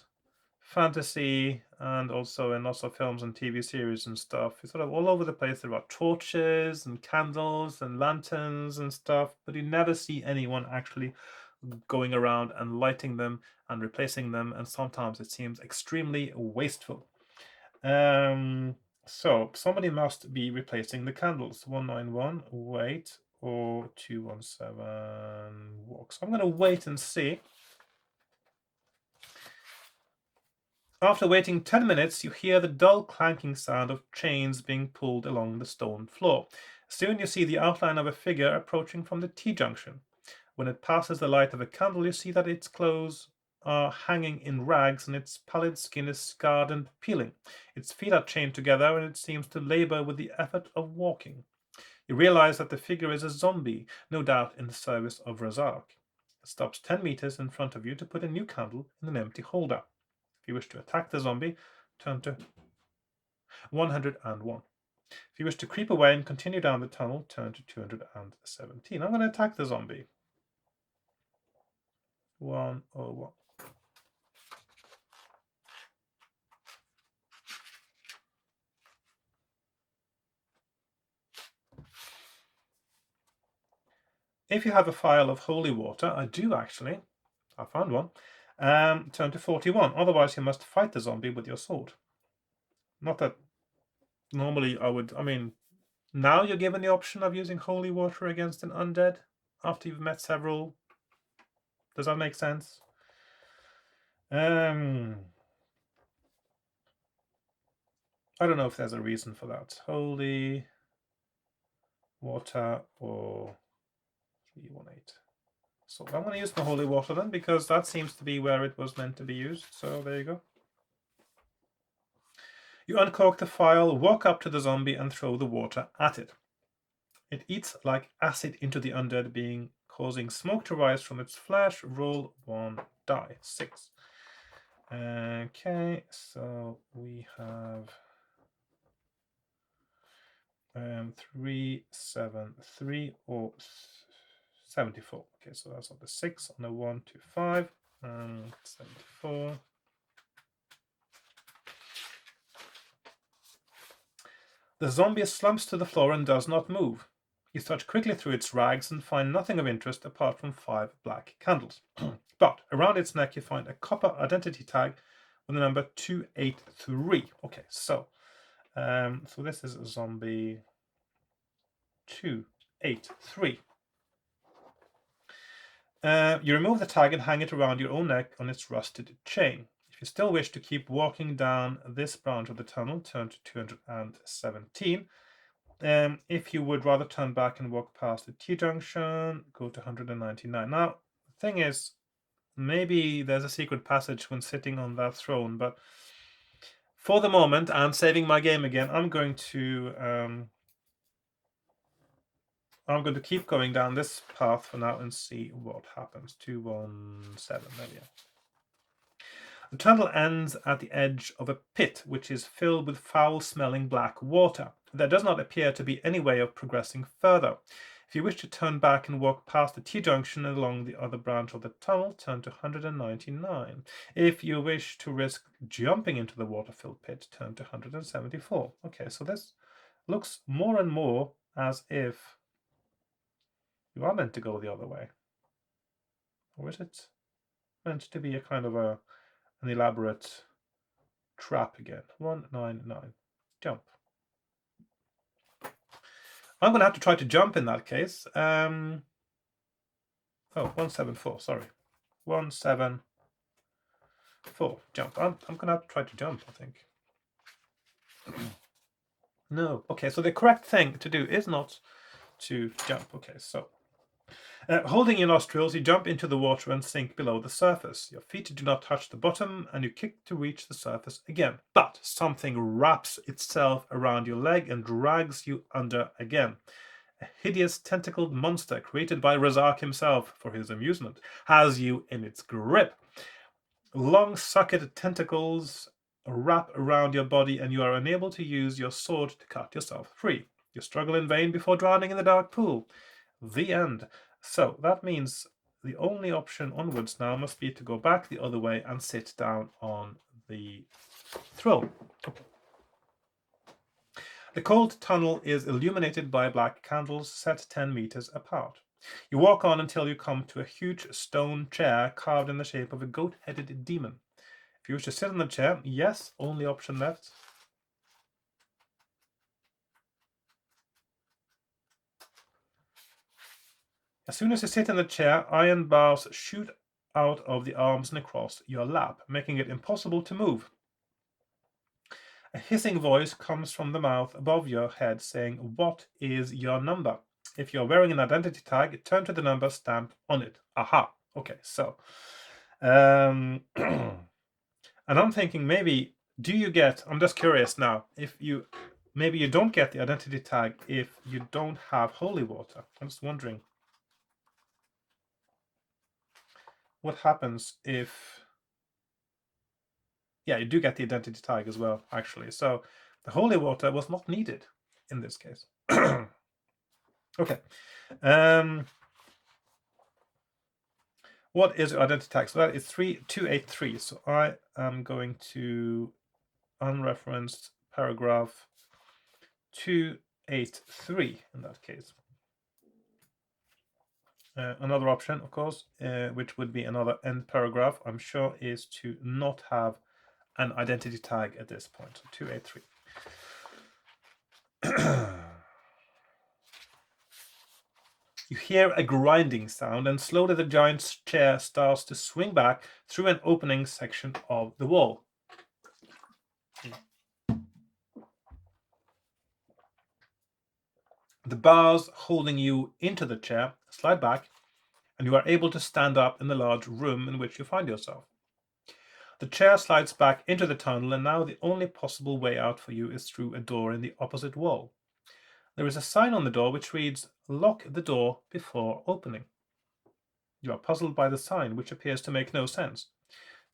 A: fantasy and also in lots of films and TV series and stuff, it's sort of all over the place. There are torches and candles and lanterns and stuff, but you never see anyone actually going around and lighting them and replacing them, and sometimes it seems extremely wasteful. So somebody must be replacing the candles. 191, wait, or 217, walk. So I'm going to wait and see. After waiting 10 minutes, you hear the dull clanking sound of chains being pulled along the stone floor. Soon you see the outline of a figure approaching from the T-junction. When it passes the light of a candle, you see that its clothes are hanging in rags and its pallid skin is scarred and peeling. Its feet are chained together and it seems to labor with the effort of walking. You realize that the figure is a zombie, no doubt in the service of Razak. It stops 10 meters in front of you to put a new candle in an empty holder. If you wish to attack the zombie, turn to 101. If you wish to creep away and continue down the tunnel, turn to 217. I'm going to attack the zombie. 101. If you have a phial of holy water, I do actually. I found one. Turn to 41. Otherwise, you must fight the zombie with your sword. Not that normally I would. I mean, now you're given the option of using holy water against an undead after you've met several. Does that make sense? I don't know if there's a reason for that. Holy water or 318. So I'm going to use my holy water then, because that seems to be where it was meant to be used. So there you go. You uncork the phial, walk up to the zombie and throw the water at it. It eats like acid into the undead being, causing smoke to rise from its flesh. Roll 1 die. 6. Okay, so we have 3, 7, 3 or 74. Okay, so that's on the 6, on the 1, 2, 5, 74. The zombie slumps to the floor and does not move. You search quickly through its rags and find nothing of interest apart from 5 black candles. But around its neck you find a copper identity tag with the number 283. Okay, so this is a zombie 283. You remove the tag and hang it around your own neck on its rusted chain. If you still wish to keep walking down this branch of the tunnel, turn to 217. If you would rather turn back and walk past the T-junction, go to 199. Now, the thing is, maybe there's a secret passage when sitting on that throne, but for the moment, I'm saving my game again. I'm going to keep going down this path for now and see what happens. 217, there we are. The tunnel ends at the edge of a pit, which is filled with foul-smelling black water. There does not appear to be any way of progressing further. If you wish to turn back and walk past the T-junction and along the other branch of the tunnel, turn to 199. If you wish to risk jumping into the water-filled pit, turn to 174. Okay, so this looks more and more as if you are meant to go the other way. Or is it meant to be a kind of an elaborate trap again? 199. Jump. I'm going to have to try to jump in that case. 174, sorry. 174. Jump. I'm going to have to try to jump, I think. No. Okay, so the correct thing to do is not to jump. Okay, so holding your nostrils, you jump into the water and sink below the surface. Your feet do not touch the bottom, and you kick to reach the surface again. But something wraps itself around your leg and drags you under again. A hideous tentacled monster created by Razak himself for his amusement has you in its grip. Long sucked tentacles wrap around your body, and you are unable to use your sword to cut yourself free. You struggle in vain before drowning in the dark pool. The end. So that means the only option onwards now must be to go back the other way and sit down on the throne. Okay. The cold tunnel is illuminated by black candles set 10 meters apart. You walk on until you come to a huge stone chair carved in the shape of a goat-headed demon. If you wish to sit on the chair, yes, only option left. As soon as you sit in the chair, iron bars shoot out of the arms and across your lap, making it impossible to move. A hissing voice comes from the mouth above your head saying, "What is your number?" If you're wearing an identity tag, turn to the number stamped on it. Aha. Okay, so. And I'm thinking maybe, I'm just curious now, maybe you don't get the identity tag if you don't have holy water. I'm just wondering what happens if... Yeah, you do get the identity tag as well, actually. So the holy water was not needed in this case. Okay. What is your identity tag? So that is 3283. So I am going to unreferenced paragraph 283 in that case. Another option, of course, which would be another end paragraph, I'm sure, is to not have an identity tag at this point. So 283. You hear a grinding sound, and slowly the giant's chair starts to swing back through an opening section of the wall. The bars holding you into the chair slide back, and you are able to stand up in the large room in which you find yourself. The chair slides back into the tunnel, and now the only possible way out for you is through a door in the opposite wall. There is a sign on the door which reads, "Lock the door before opening." You are puzzled by the sign, which appears to make no sense.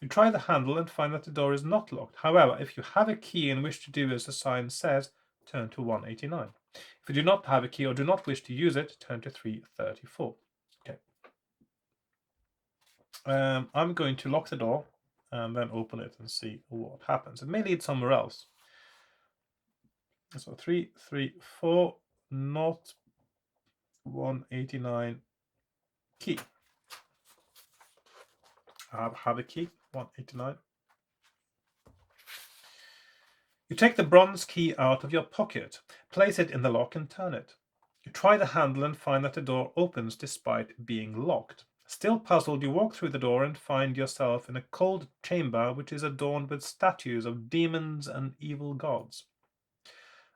A: You try the handle and find that the door is not locked. However, if you have a key and wish to do as the sign says, turn to 189. If you do not have a key or do not wish to use it, turn to 334. Okay. I'm going to lock the door and then open it and see what happens. It may lead somewhere else. So 334, not 189 key. I have a key, 189. You take the bronze key out of your pocket, place it in the lock and turn it. You try the handle and find that the door opens despite being locked. Still puzzled, you walk through the door and find yourself in a cold chamber which is adorned with statues of demons and evil gods.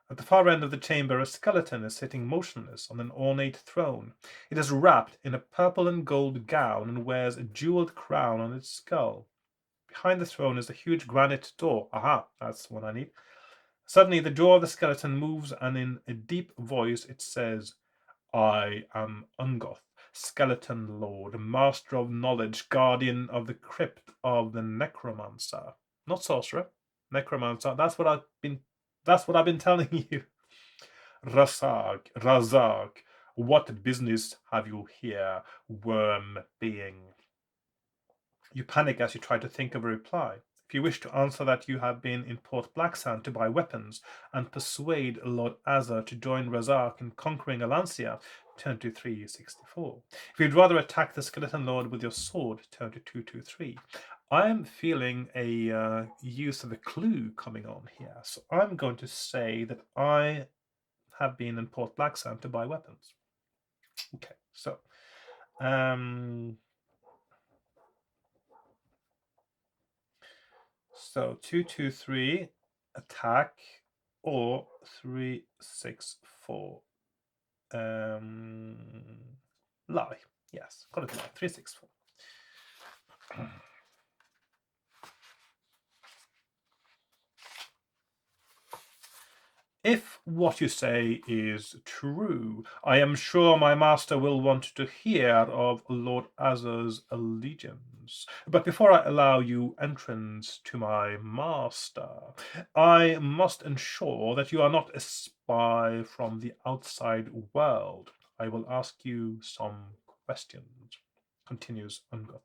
A: At the far end of the chamber, a skeleton is sitting motionless on an ornate throne. It is wrapped in a purple and gold gown and wears a jeweled crown on its skull. Behind the throne is a huge granite door. Aha, that's what I need. Suddenly, the jaw of the skeleton moves, and in a deep voice it says, "I am Ungoth, Skeleton Lord, Master of Knowledge, Guardian of the Crypt of the Necromancer." Not Sorcerer, Necromancer. That's what I've been telling you. Razak, What business have you here, worm being? You panic as you try to think of a reply. If you wish to answer that you have been in Port Blacksand to buy weapons and persuade Lord Azza to join Razak in conquering Alancia, turn to 364. If you'd rather attack the Skeleton Lord with your sword, turn to 223. I am feeling a use of a clue coming on here, so I'm going to say that I have been in Port Blacksand to buy weapons. Okay, so so 223 attack or 364 lie. Yes, got it lie. 364. If what you say is true, I am sure my master will want to hear of Lord Azza's allegiance. But before I allow you entrance to my master, I must ensure that you are not a spy from the outside world. I will ask you some questions, continues Ungoth.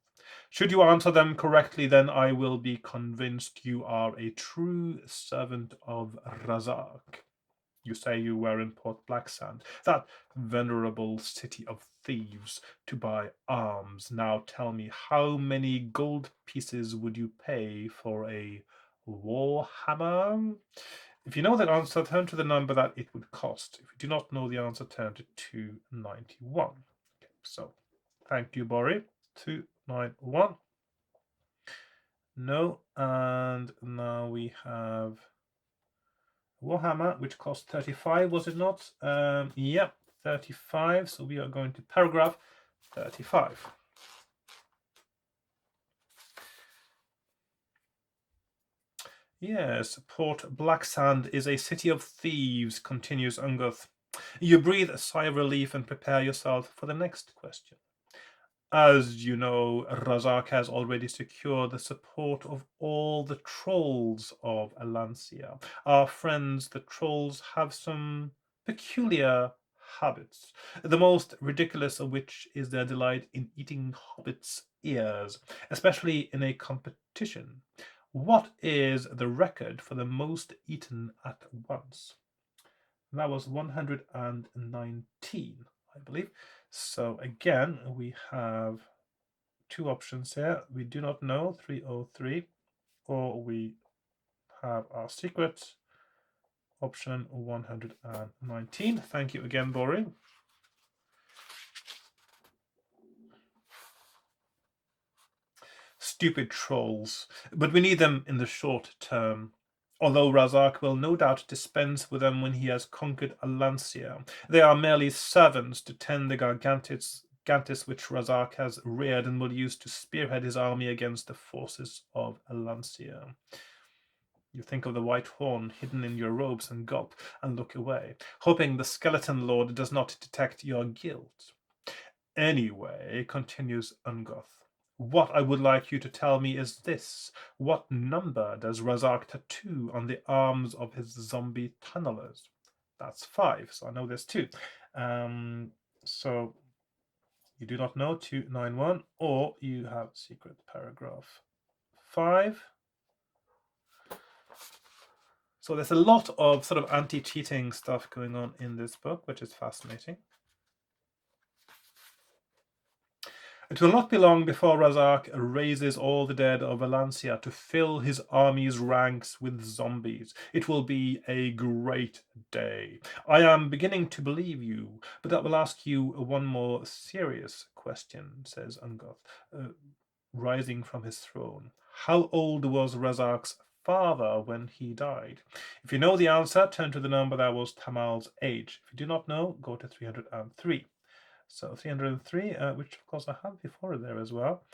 A: Should you answer them correctly, then I will be convinced you are a true servant of Razak. You say you were in Port Blacksand, that venerable city of thieves, to buy arms. Now tell me, how many gold pieces would you pay for a warhammer? If you know the answer, turn to the number that it would cost. If you do not know the answer, turn to 291. Okay, so thank you, Bori. 291. No, and now we have Warhammer, which cost 35, was it not? Yep, 35. So we are going to paragraph 35. Yes, Port Blacksand is a city of thieves, continues Ungoth. You breathe a sigh of relief and prepare yourself for the next question. As you know, Razak has already secured the support of all the trolls of Alancia. Our friends, the trolls, have some peculiar habits, the most ridiculous of which is their delight in eating hobbits' ears, especially in a competition. What is the record for the most eaten at once? That was 119, I believe. So again, we have two options here. We do not know, 303, or we have our secret option 119. Thank you again, Bori. Stupid trolls, but we need them in the short term. Although Razak will no doubt dispense with them when he has conquered Alancia, they are merely servants to tend the Gargantus which Razak has reared and will use to spearhead his army against the forces of Alancia. You think of the white horn hidden in your robes and gulp and look away, hoping the skeleton lord does not detect your guilt. Anyway, continues Ungoth, what I would like you to tell me is this. What number does Razak tattoo on the arms of his zombie tunnelers? That's 5, so I know there's 2. So you do not know 291, or you have secret paragraph 5. So there's a lot of sort of anti-cheating stuff going on in this book, which is fascinating. It will not be long before Razak raises all the dead of Alancia to fill his army's ranks with zombies. It will be a great day. I am beginning to believe you, but I will ask you one more serious question, says Ungoth, rising from his throne. How old was Razak's father when he died? If you know the answer, turn to the number that was Tamal's age. If you do not know, go to 303. So 303, which of course I had before there as well.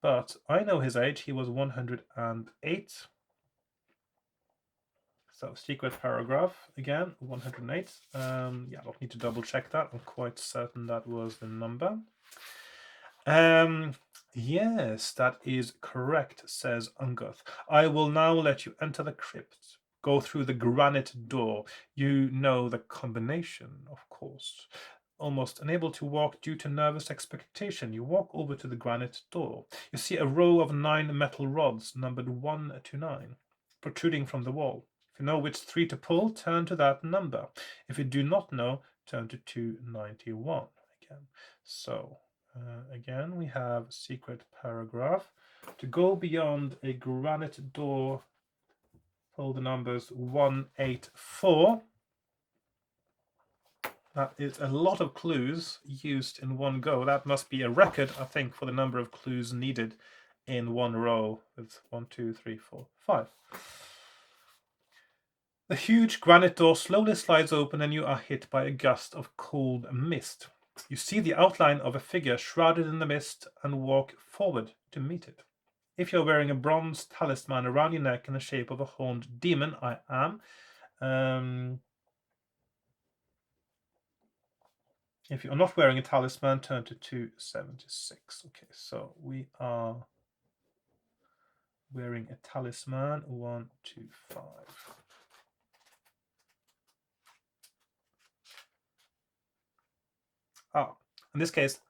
A: But I know his age. He was 108. So secret paragraph, again, 108. Yeah, I don't need to double check that. I'm quite certain that was the number. Yes, that is correct, says Ungoth. I will now let you enter the crypt. Go through the granite door. You know the combination, of course. almost unable to walk due to nervous expectation, you walk over to the granite door. You see a row of 9 metal rods, numbered 1 to 9, protruding from the wall. If you know which 3 to pull, turn to that number. If you do not know, turn to 291 again. So, again, we have secret paragraph. To go beyond a granite door, pull the numbers 184. That is a lot of clues used in one go. That must be a record, I think, for the number of clues needed in one row. It's 1, 2, 3, 4, 5. The huge granite door slowly slides open and you are hit by a gust of cold mist. You see the outline of a figure shrouded in the mist and walk forward to meet it. If you're wearing a bronze talisman around your neck in the shape of a horned demon, I am. If you're not wearing a talisman, turn to 276. Okay, so we are wearing a talisman. 1, 2, 5. In this case,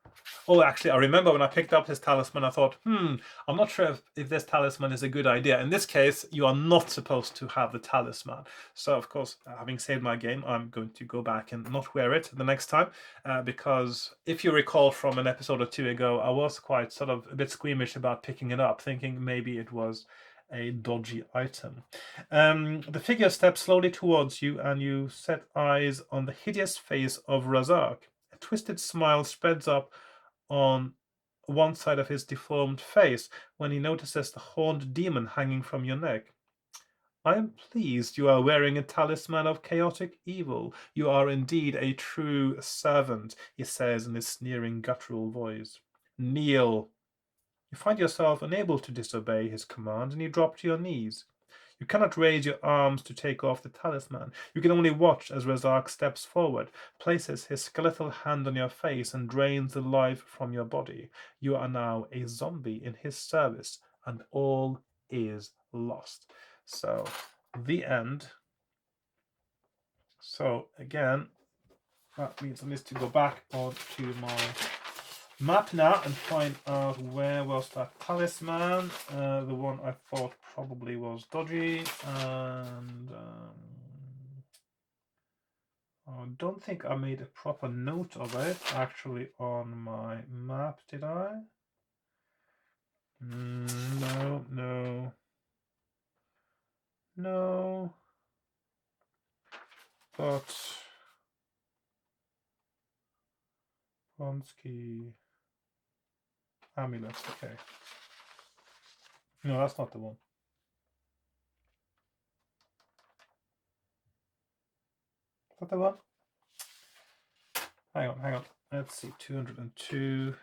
A: actually, I remember when I picked up his talisman, I thought, I'm not sure if this talisman is a good idea. In this case, you are not supposed to have the talisman. So, of course, having saved my game, I'm going to go back and not wear it the next time. Because if you recall from an episode or 2 ago, I was quite sort of a bit squeamish about picking it up, thinking maybe it was a dodgy item. The figure steps slowly towards you and you set eyes on the hideous face of Razak. A twisted smile spreads up on one side of his deformed face when he notices the horned demon hanging from your neck. I am pleased you are wearing a talisman of chaotic evil. You are indeed a true servant, he says in his sneering, guttural voice. Kneel. You find yourself unable to disobey his command and you drop to your knees. You cannot raise your arms to take off the talisman. You can only watch as Razak steps forward, places his skeletal hand on your face and drains the life from your body. You are now a zombie in his service, and all is lost. So, the end. So, again, that means I need to go back onto my map now and find out where was that talisman. The one I thought probably was dodgy, and I don't think I made a proper note of it actually on my map, did I? No. But Ponsky amulet, okay. No, that's not the one. Is that the one? Hang on. Let's see, 202.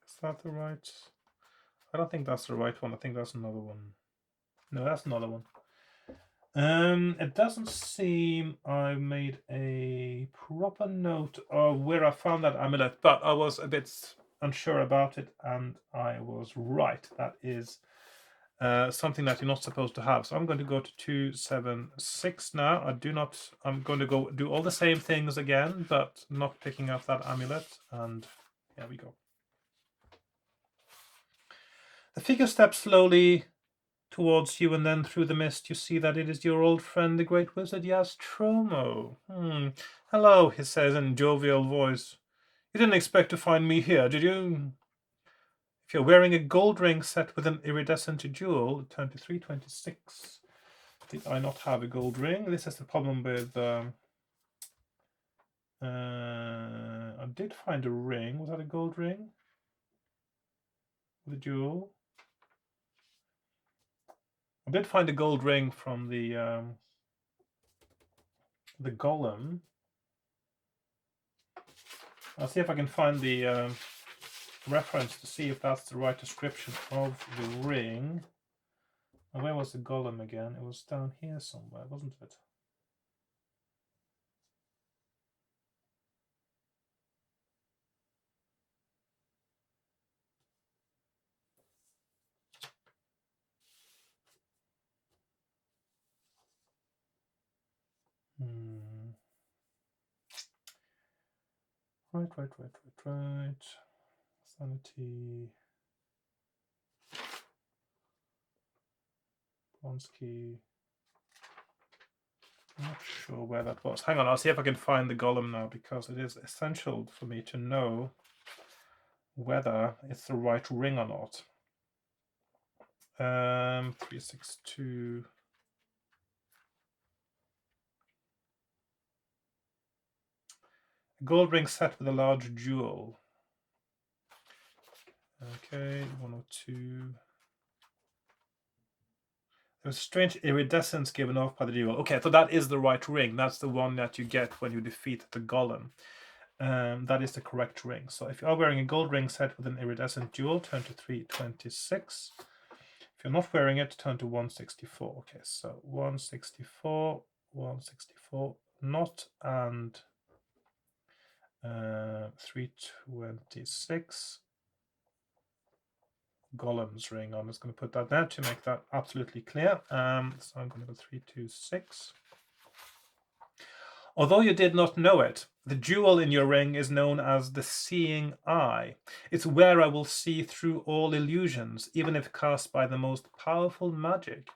A: Is that the right? I don't think that's the right one. I think that's another one. No, that's another one. It doesn't seem I made a proper note of where I found that amulet, but I was a bit unsure about it, and I was right. That is something that you're not supposed to have. So I'm going to go to 276 now. I'm going to go do all the same things again, but not picking up that amulet, and here we go. The figure steps slowly towards you, and then through the mist you see that it is your old friend, the great wizard Yastromo. Hello, he says in a jovial voice. You didn't expect to find me here, did you? If you're wearing a gold ring set with an iridescent jewel, turn to 326. Did I not have a gold ring? This is the problem with... I did find a ring. Was that a gold ring? With a jewel? I did find a gold ring from the golem. I'll see if I can find the reference to see if that's the right description of the ring. And where was the golem again? It was down here somewhere, wasn't it? Right. Sanity. Blonsky. I'm not sure where that was. Hang on, I'll see if I can find the golem now, because it is essential for me to know whether it's the right ring or not. 362. A gold ring set with a large jewel. Okay, 102. There's a strange iridescence given off by the jewel. Okay, so that is the right ring. That's the one that you get when you defeat the golem. That is the correct ring. So if you are wearing a gold ring set with an iridescent jewel, turn to 326. If you're not wearing it, turn to 164. Okay, so 164, 164, not, and 326. Golem's ring. I'm just going to put that there to make that absolutely clear. So I'm going to go 326. Although you did not know it, the jewel in your ring is known as the Seeing Eye. It's where I will see through all illusions, even if cast by the most powerful magic.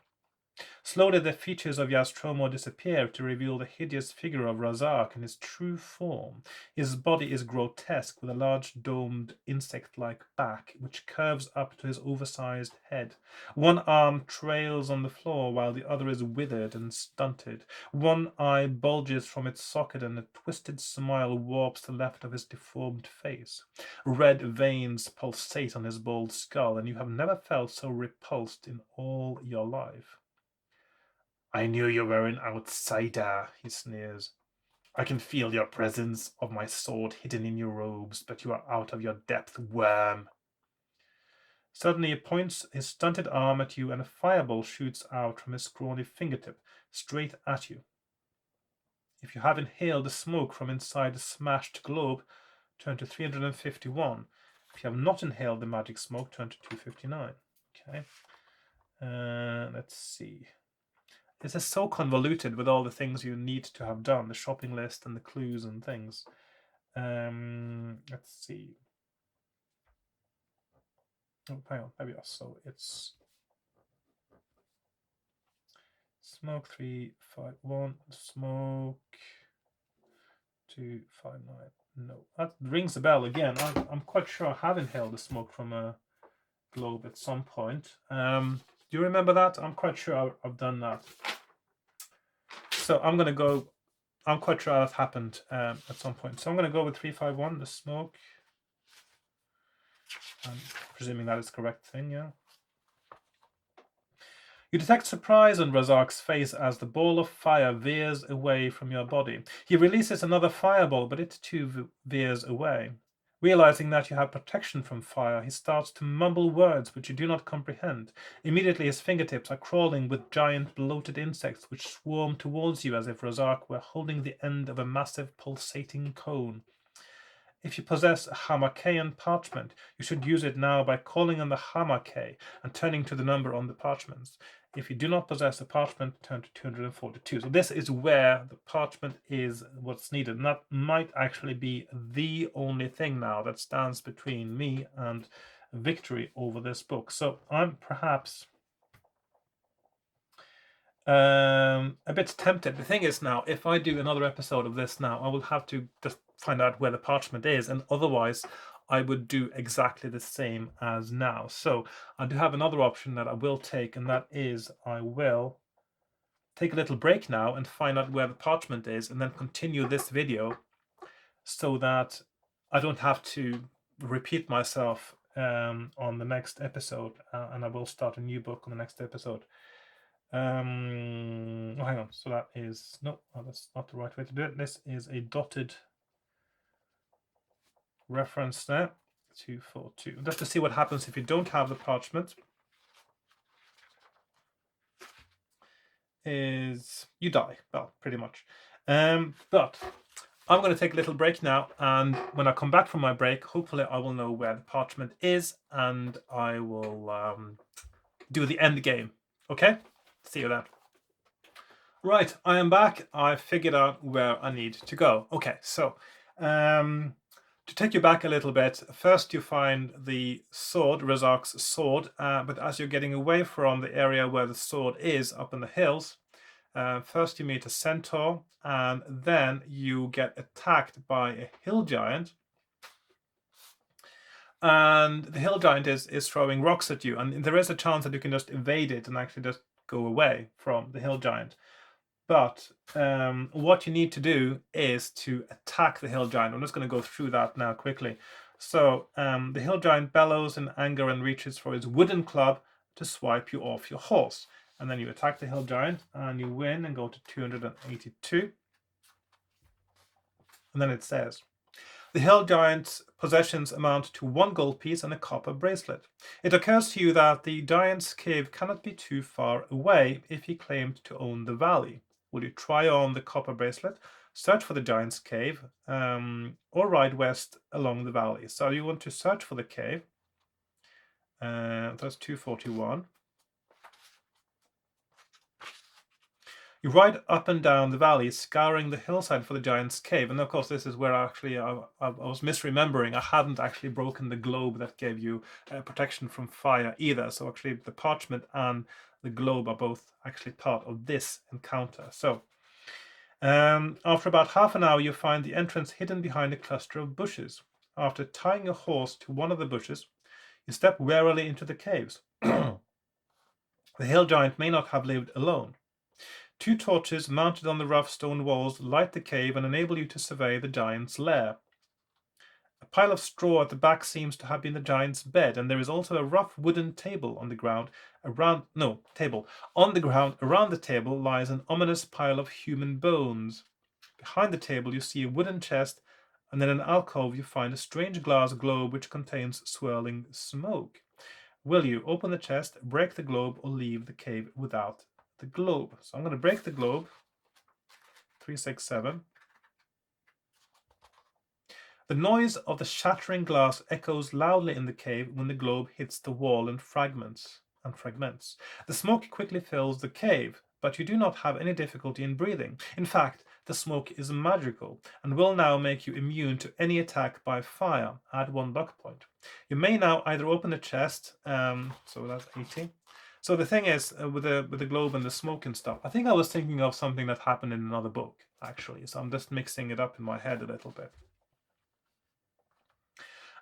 A: Slowly the features of Yastromo disappear to reveal the hideous figure of Razak in his true form. His body is grotesque, with a large domed insect-like back which curves up to his oversized head. One arm trails on the floor while the other is withered and stunted. One eye bulges from its socket and a twisted smile warps the left of his deformed face. Red veins pulsate on his bald skull, and you have never felt so repulsed in all your life. I knew you were an outsider, he sneers. I can feel your presence of my sword hidden in your robes, but you are out of your depth, worm. Suddenly he points his stunted arm at you, and a fireball shoots out from his scrawny fingertip, straight at you. If you have inhaled the smoke from inside the smashed globe, turn to 351. If you have not inhaled the magic smoke, turn to 259. Okay. Let's see. This is so convoluted with all the things you need to have done, the shopping list and the clues and things. Let's see. Oh, hang on, there we are. So it's smoke 351, smoke 259. No, that rings a bell again. I'm quite sure I have inhaled the smoke from a globe at some point. Do you remember that? I'm quite sure I've done that. So I'm going to go, I'm quite sure that happened at some point. So I'm going to go with 351, the smoke. I'm presuming that is the correct thing, yeah. You detect surprise on Razak's face as the ball of fire veers away from your body. He releases another fireball, but it too veers away. Realizing that you have protection from fire, he starts to mumble words which you do not comprehend. Immediately his fingertips are crawling with giant bloated insects which swarm towards you as if Razak were holding the end of a massive pulsating cone. If you possess a Hamakean parchment, you should use it now by calling on the Hamake and turning to the number on the parchments. If you do not possess a parchment, turn to 242. So this is where the parchment is what's needed. And that might actually be the only thing now that stands between me and victory over this book. So I'm perhaps a bit tempted. The thing is now, if I do another episode of this now, I will have to just find out where the parchment is, and otherwise I would do exactly the same as now. So I do have another option that I will take, and that is I will take a little break now and find out where the parchment is, and then continue this video so that I don't have to repeat myself on the next episode, and I will start a new book on the next episode. Hang on. So that is that's not the right way to do it. This is a dotted reference there. 242. Just to see what happens if you don't have the parchment. Is you die. Well, pretty much. But I'm going to take a little break now, and when I come back from my break, hopefully I will know where the parchment is, and I will do the end game. Okay? See you then. Right, I am back. I figured out where I need to go. Okay, so To take you back a little bit, first you find the sword, Razak's sword, but as you're getting away from the area where the sword is up in the hills, first you meet a centaur, and then you get attacked by a hill giant. And the hill giant is throwing rocks at you, and there is a chance that you can just evade it and actually just go away from the hill giant. But what you need to do is to attack the hill giant. I'm just going to go through that now quickly. So the hill giant bellows in anger and reaches for his wooden club to swipe you off your horse. And then you attack the hill giant and you win and go to 282. And then it says, the hill giant's possessions amount to 1 gold piece and a copper bracelet. It occurs to you that the giant's cave cannot be too far away if he claimed to own the valley. Will you try on the copper bracelet, search for the giant's cave, or ride west along the valley? So you want to search for the cave. That's 241. You ride up and down the valley, scouring the hillside for the giant's cave. And of course, this is where actually I was misremembering. I hadn't actually broken the globe that gave you protection from fire either. So actually the parchment and the globe are both actually part of this encounter. So after about half an hour, you find the entrance hidden behind a cluster of bushes. After tying your horse to one of the bushes, you step warily into the caves. The hill giant may not have lived alone. 2 torches mounted on the rough stone walls light the cave and enable you to survey the giant's lair. A pile of straw at the back seems to have been the giant's bed, and there is also a rough wooden table on the ground. On the ground around the table lies an ominous pile of human bones. Behind the table you see a wooden chest, and in an alcove you find a strange glass globe which contains swirling smoke. Will you open the chest, break the globe, or leave the cave without the globe? So I'm going to break the globe. 367. The noise of the shattering glass echoes loudly in the cave when the globe hits the wall and fragments. The smoke quickly fills the cave, but you do not have any difficulty in breathing. In fact, the smoke is magical and will now make you immune to any attack by fire. Add 1 luck point. You may now either open the chest, so that's 80. So the thing is, with the globe and the smoke and stuff, I think I was thinking of something that happened in another book, actually. So I'm just mixing it up in my head a little bit.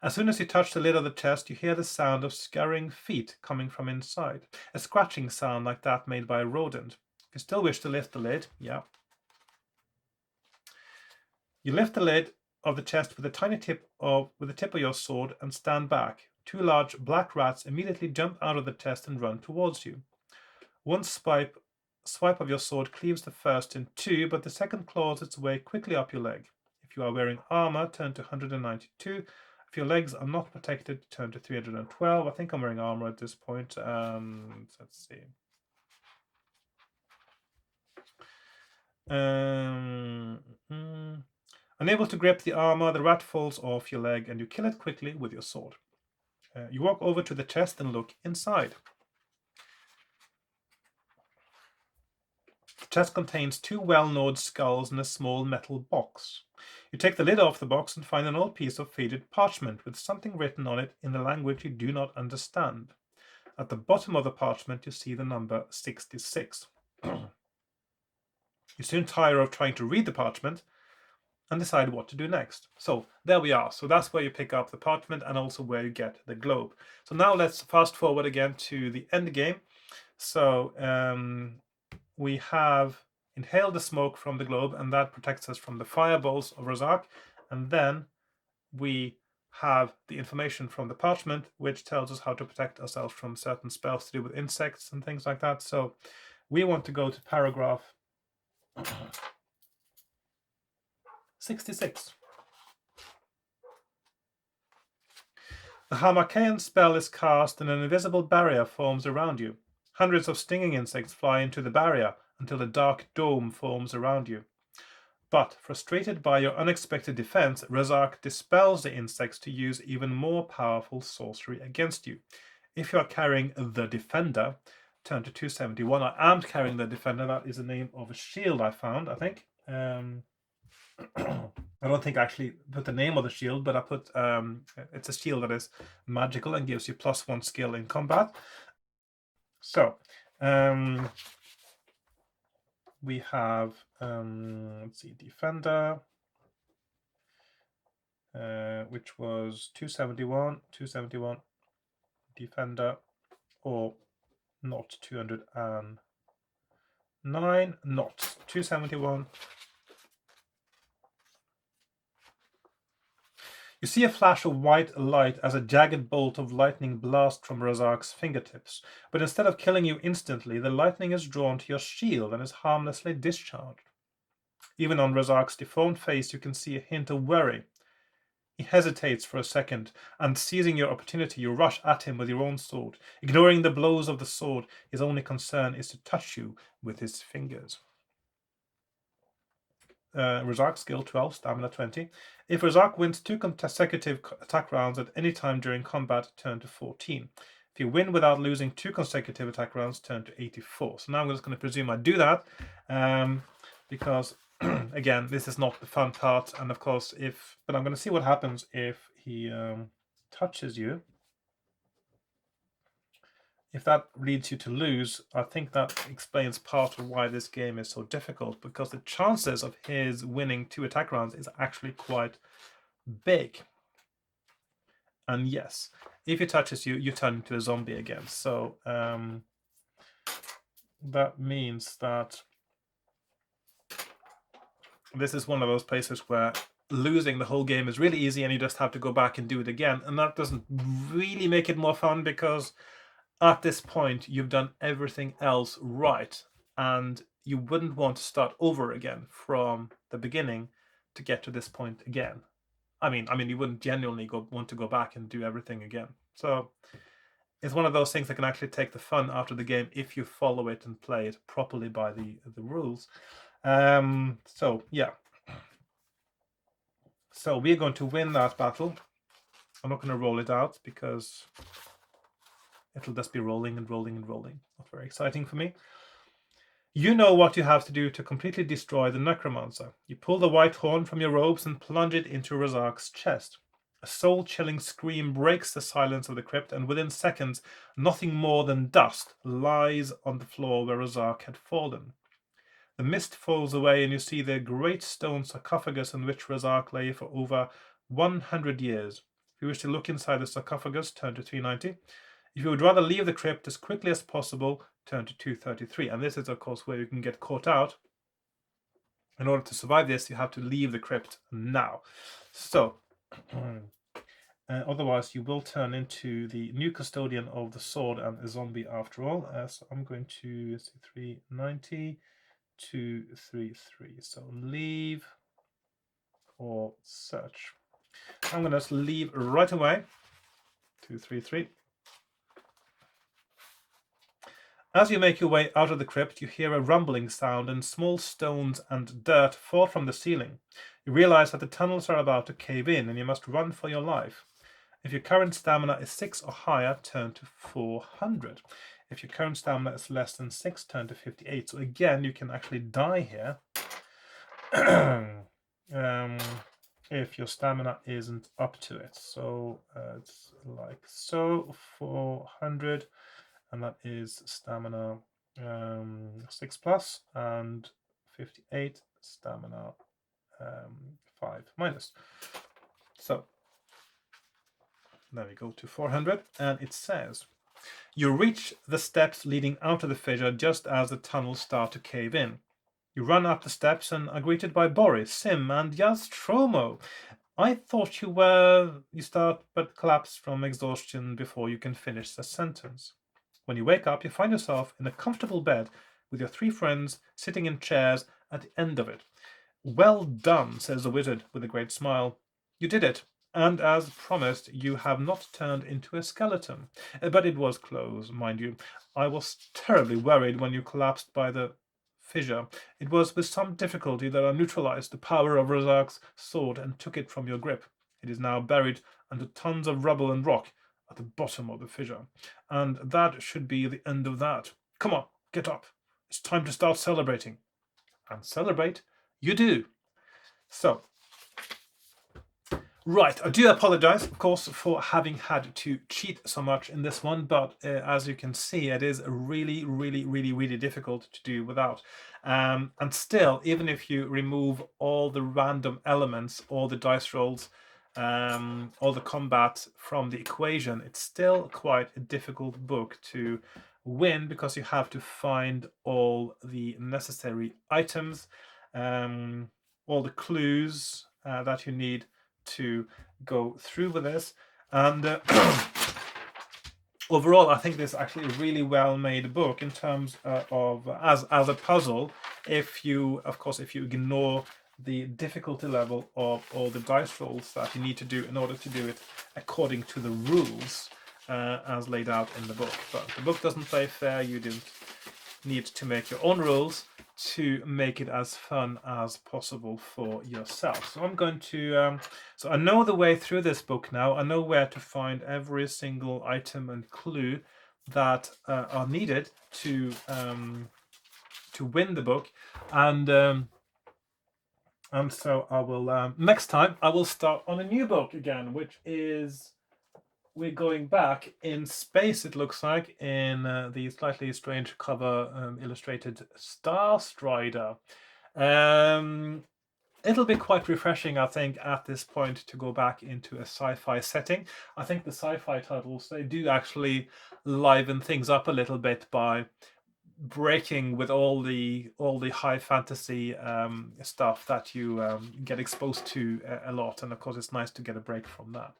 A: As soon as you touch the lid of the chest, you hear the sound of scurrying feet coming from inside. A scratching sound like that made by a rodent. If you still wish to lift the lid, yeah. You lift the lid of the chest with the tip of your sword and stand back. 2 large black rats immediately jump out of the chest and run towards you. One swipe of your sword cleaves the first in 2, but the second claws its way quickly up your leg. If you are wearing armor, turn to 192. If your legs are not protected, turn to 312. I think I'm wearing armor at this point. Let's see. Unable to grip the armor, the rat falls off your leg and you kill it quickly with your sword. You walk over to the chest and look inside. The chest contains 2 well-gnawed skulls and a small metal box. You take the lid off the box and find an old piece of faded parchment with something written on it in a language you do not understand. At the bottom of the parchment you see the number 66. You soon tire of trying to read the parchment and decide what to do next. So there we are. So that's where you pick up the parchment and also where you get the globe. So now let's fast forward again to the end game. So we have inhaled the smoke from the globe, and that protects us from the fireballs of Razak. And then we have the information from the parchment, which tells us how to protect ourselves from certain spells to do with insects and things like that. So we want to go to paragraph 66. The Harmachaean spell is cast and an invisible barrier forms around you. Hundreds of stinging insects fly into the barrier until a dark dome forms around you. But, frustrated by your unexpected defense, Razak dispels the insects to use even more powerful sorcery against you. If you are carrying the Defender, turn to 271. I am carrying the Defender. That is the name of a shield I found, I think. I don't think I actually put the name of the shield, but I put it's a shield that is magical and gives you +1 skill in combat. So we have let's see, defender, which was 271, defender, or not 209, not 271. You see a flash of white light as a jagged bolt of lightning blasts from Razak's fingertips, but instead of killing you instantly, the lightning is drawn to your shield and is harmlessly discharged. Even on Razak's deformed face, you can see a hint of worry. He hesitates for a second, and seizing your opportunity, you rush at him with your own sword. Ignoring the blows of the sword, his only concern is to touch you with his fingers. Razak skill 12, stamina 20. If Razak wins 2 consecutive attack rounds at any time during combat, turn to 14. If you win without losing 2 consecutive attack rounds, turn to 84. So now I'm just going to presume I do that because, again, this is not the fun part. And of course, but I'm going to see what happens if he touches you. If that leads you to lose, I think that explains part of why this game is so difficult, because the chances of his winning 2 attack rounds is actually quite big. And yes, if he touches you, you turn into a zombie again. So that means that this is one of those places where losing the whole game is really easy and you just have to go back and do it again. And that doesn't really make it more fun, because at this point, you've done everything else right, and you wouldn't want to start over again from the beginning to get to this point again. I mean, you wouldn't genuinely want to go back and do everything again. So it's one of those things that can actually take the fun out of the game if you follow it and play it properly by the rules. So yeah. So we're going to win that battle. I'm not going to roll it out because it'll just be rolling and rolling and rolling. Not very exciting for me. You know what you have to do to completely destroy the necromancer. You pull the white horn from your robes and plunge it into Razak's chest. A soul-chilling scream breaks the silence of the crypt, and within seconds, nothing more than dust lies on the floor where Razak had fallen. The mist falls away, and you see the great stone sarcophagus in which Razak lay for over 100 years. If you wish to look inside the sarcophagus, turn to 390. If you would rather leave the crypt as quickly as possible, turn to 233. And this is, of course, where you can get caught out. In order to survive this, you have to leave the crypt now. So, otherwise, you will turn into the new custodian of the sword and a zombie after all. So I'm going to 390, 233. So leave or search. I'm going to leave right away. 233. As you make your way out of the crypt, you hear a rumbling sound and small stones and dirt fall from the ceiling. You realize that the tunnels are about to cave in and you must run for your life. If your current stamina is 6 or higher, turn to 400. If your current stamina is less than 6, turn to 58. So again, you can actually die here if your stamina isn't up to it. So it's like so, 400. And that is stamina 6 plus, and 58 stamina 5 minus. So there we go to 400, and it says you reach the steps leading out of the fissure just as the tunnels start to cave in. You run up the steps and are greeted by Boris, Sim, and Jastromo. I thought you start but collapse from exhaustion before you can finish the sentence. When you wake up, you find yourself in a comfortable bed with your 3 friends sitting in chairs at the end of it. Well done, says the wizard with a great smile. You did it, and as promised, you have not turned into a skeleton. But it was close, mind you. I was terribly worried when you collapsed by the fissure. It was with some difficulty that I neutralized the power of Razak's sword and took it from your grip. It is now buried under tons of rubble and rock at the bottom of the fissure. And that should be the end of that. Come on, get up. It's time to start celebrating. And celebrate you do. So, Right, I do apologize, of course, for having had to cheat so much in this one, but as you can see, it is really, really, really, really difficult to do without. And still, even if you remove all the random elements, all the dice rolls, all the combat from the equation, it's still quite a difficult book to win because you have to find all the necessary items, all the clues that you need to go through with this. And overall, I think this is actually a really well-made book in terms of as a puzzle. If you, of course, if you ignore the difficulty level of all the dice rolls that you need to do in order to do it according to the rules as laid out in the book. But the book doesn't play fair. You didn't need to make your own rules to make it as fun as possible for yourself. So I'm going to, so I know the way through this book now. I know where to find every single item and clue that are needed to win the book, and so I will next time I will start on a new book again, which is, we're going back in space, it looks like, in the slightly strange cover illustrated Sorcerer. It'll be quite refreshing, I think, at this point to go back into a sci-fi setting. I think the sci-fi titles, they do actually liven things up a little bit by breaking with all the high fantasy stuff that you get exposed to a lot, and of course it's nice to get a break from that.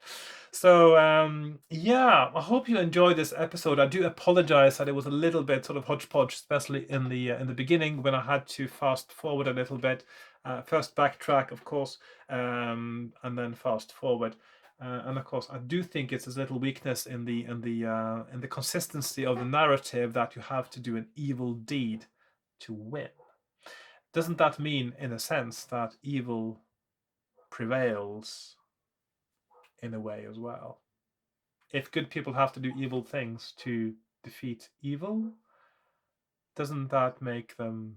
A: So yeah, I hope you enjoyed this episode. I do apologize that it was a little bit sort of hodgepodge, especially in the beginning when I had to fast forward a little bit. First backtrack, of course, and then fast forward. And of course, I do think it's a little weakness in the consistency of the narrative that you have to do an evil deed to win. Doesn't that mean, in a sense, that evil prevails in a way as well? If good people have to do evil things to defeat evil, doesn't that make them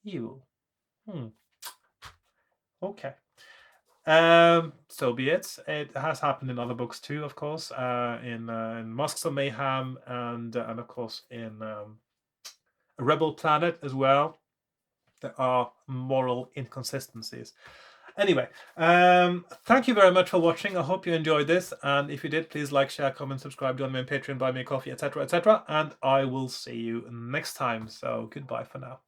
A: evil? Okay. So be it. It has happened in other books too, of course, in Masks of Mayhem, and of course in A Rebel Planet as well. There are moral inconsistencies. Anyway, thank you very much for watching. I hope you enjoyed this, and if you did, please like, share, comment, subscribe, join me on Patreon, buy me a coffee, etc., etc., and I will see you next time. So goodbye for now.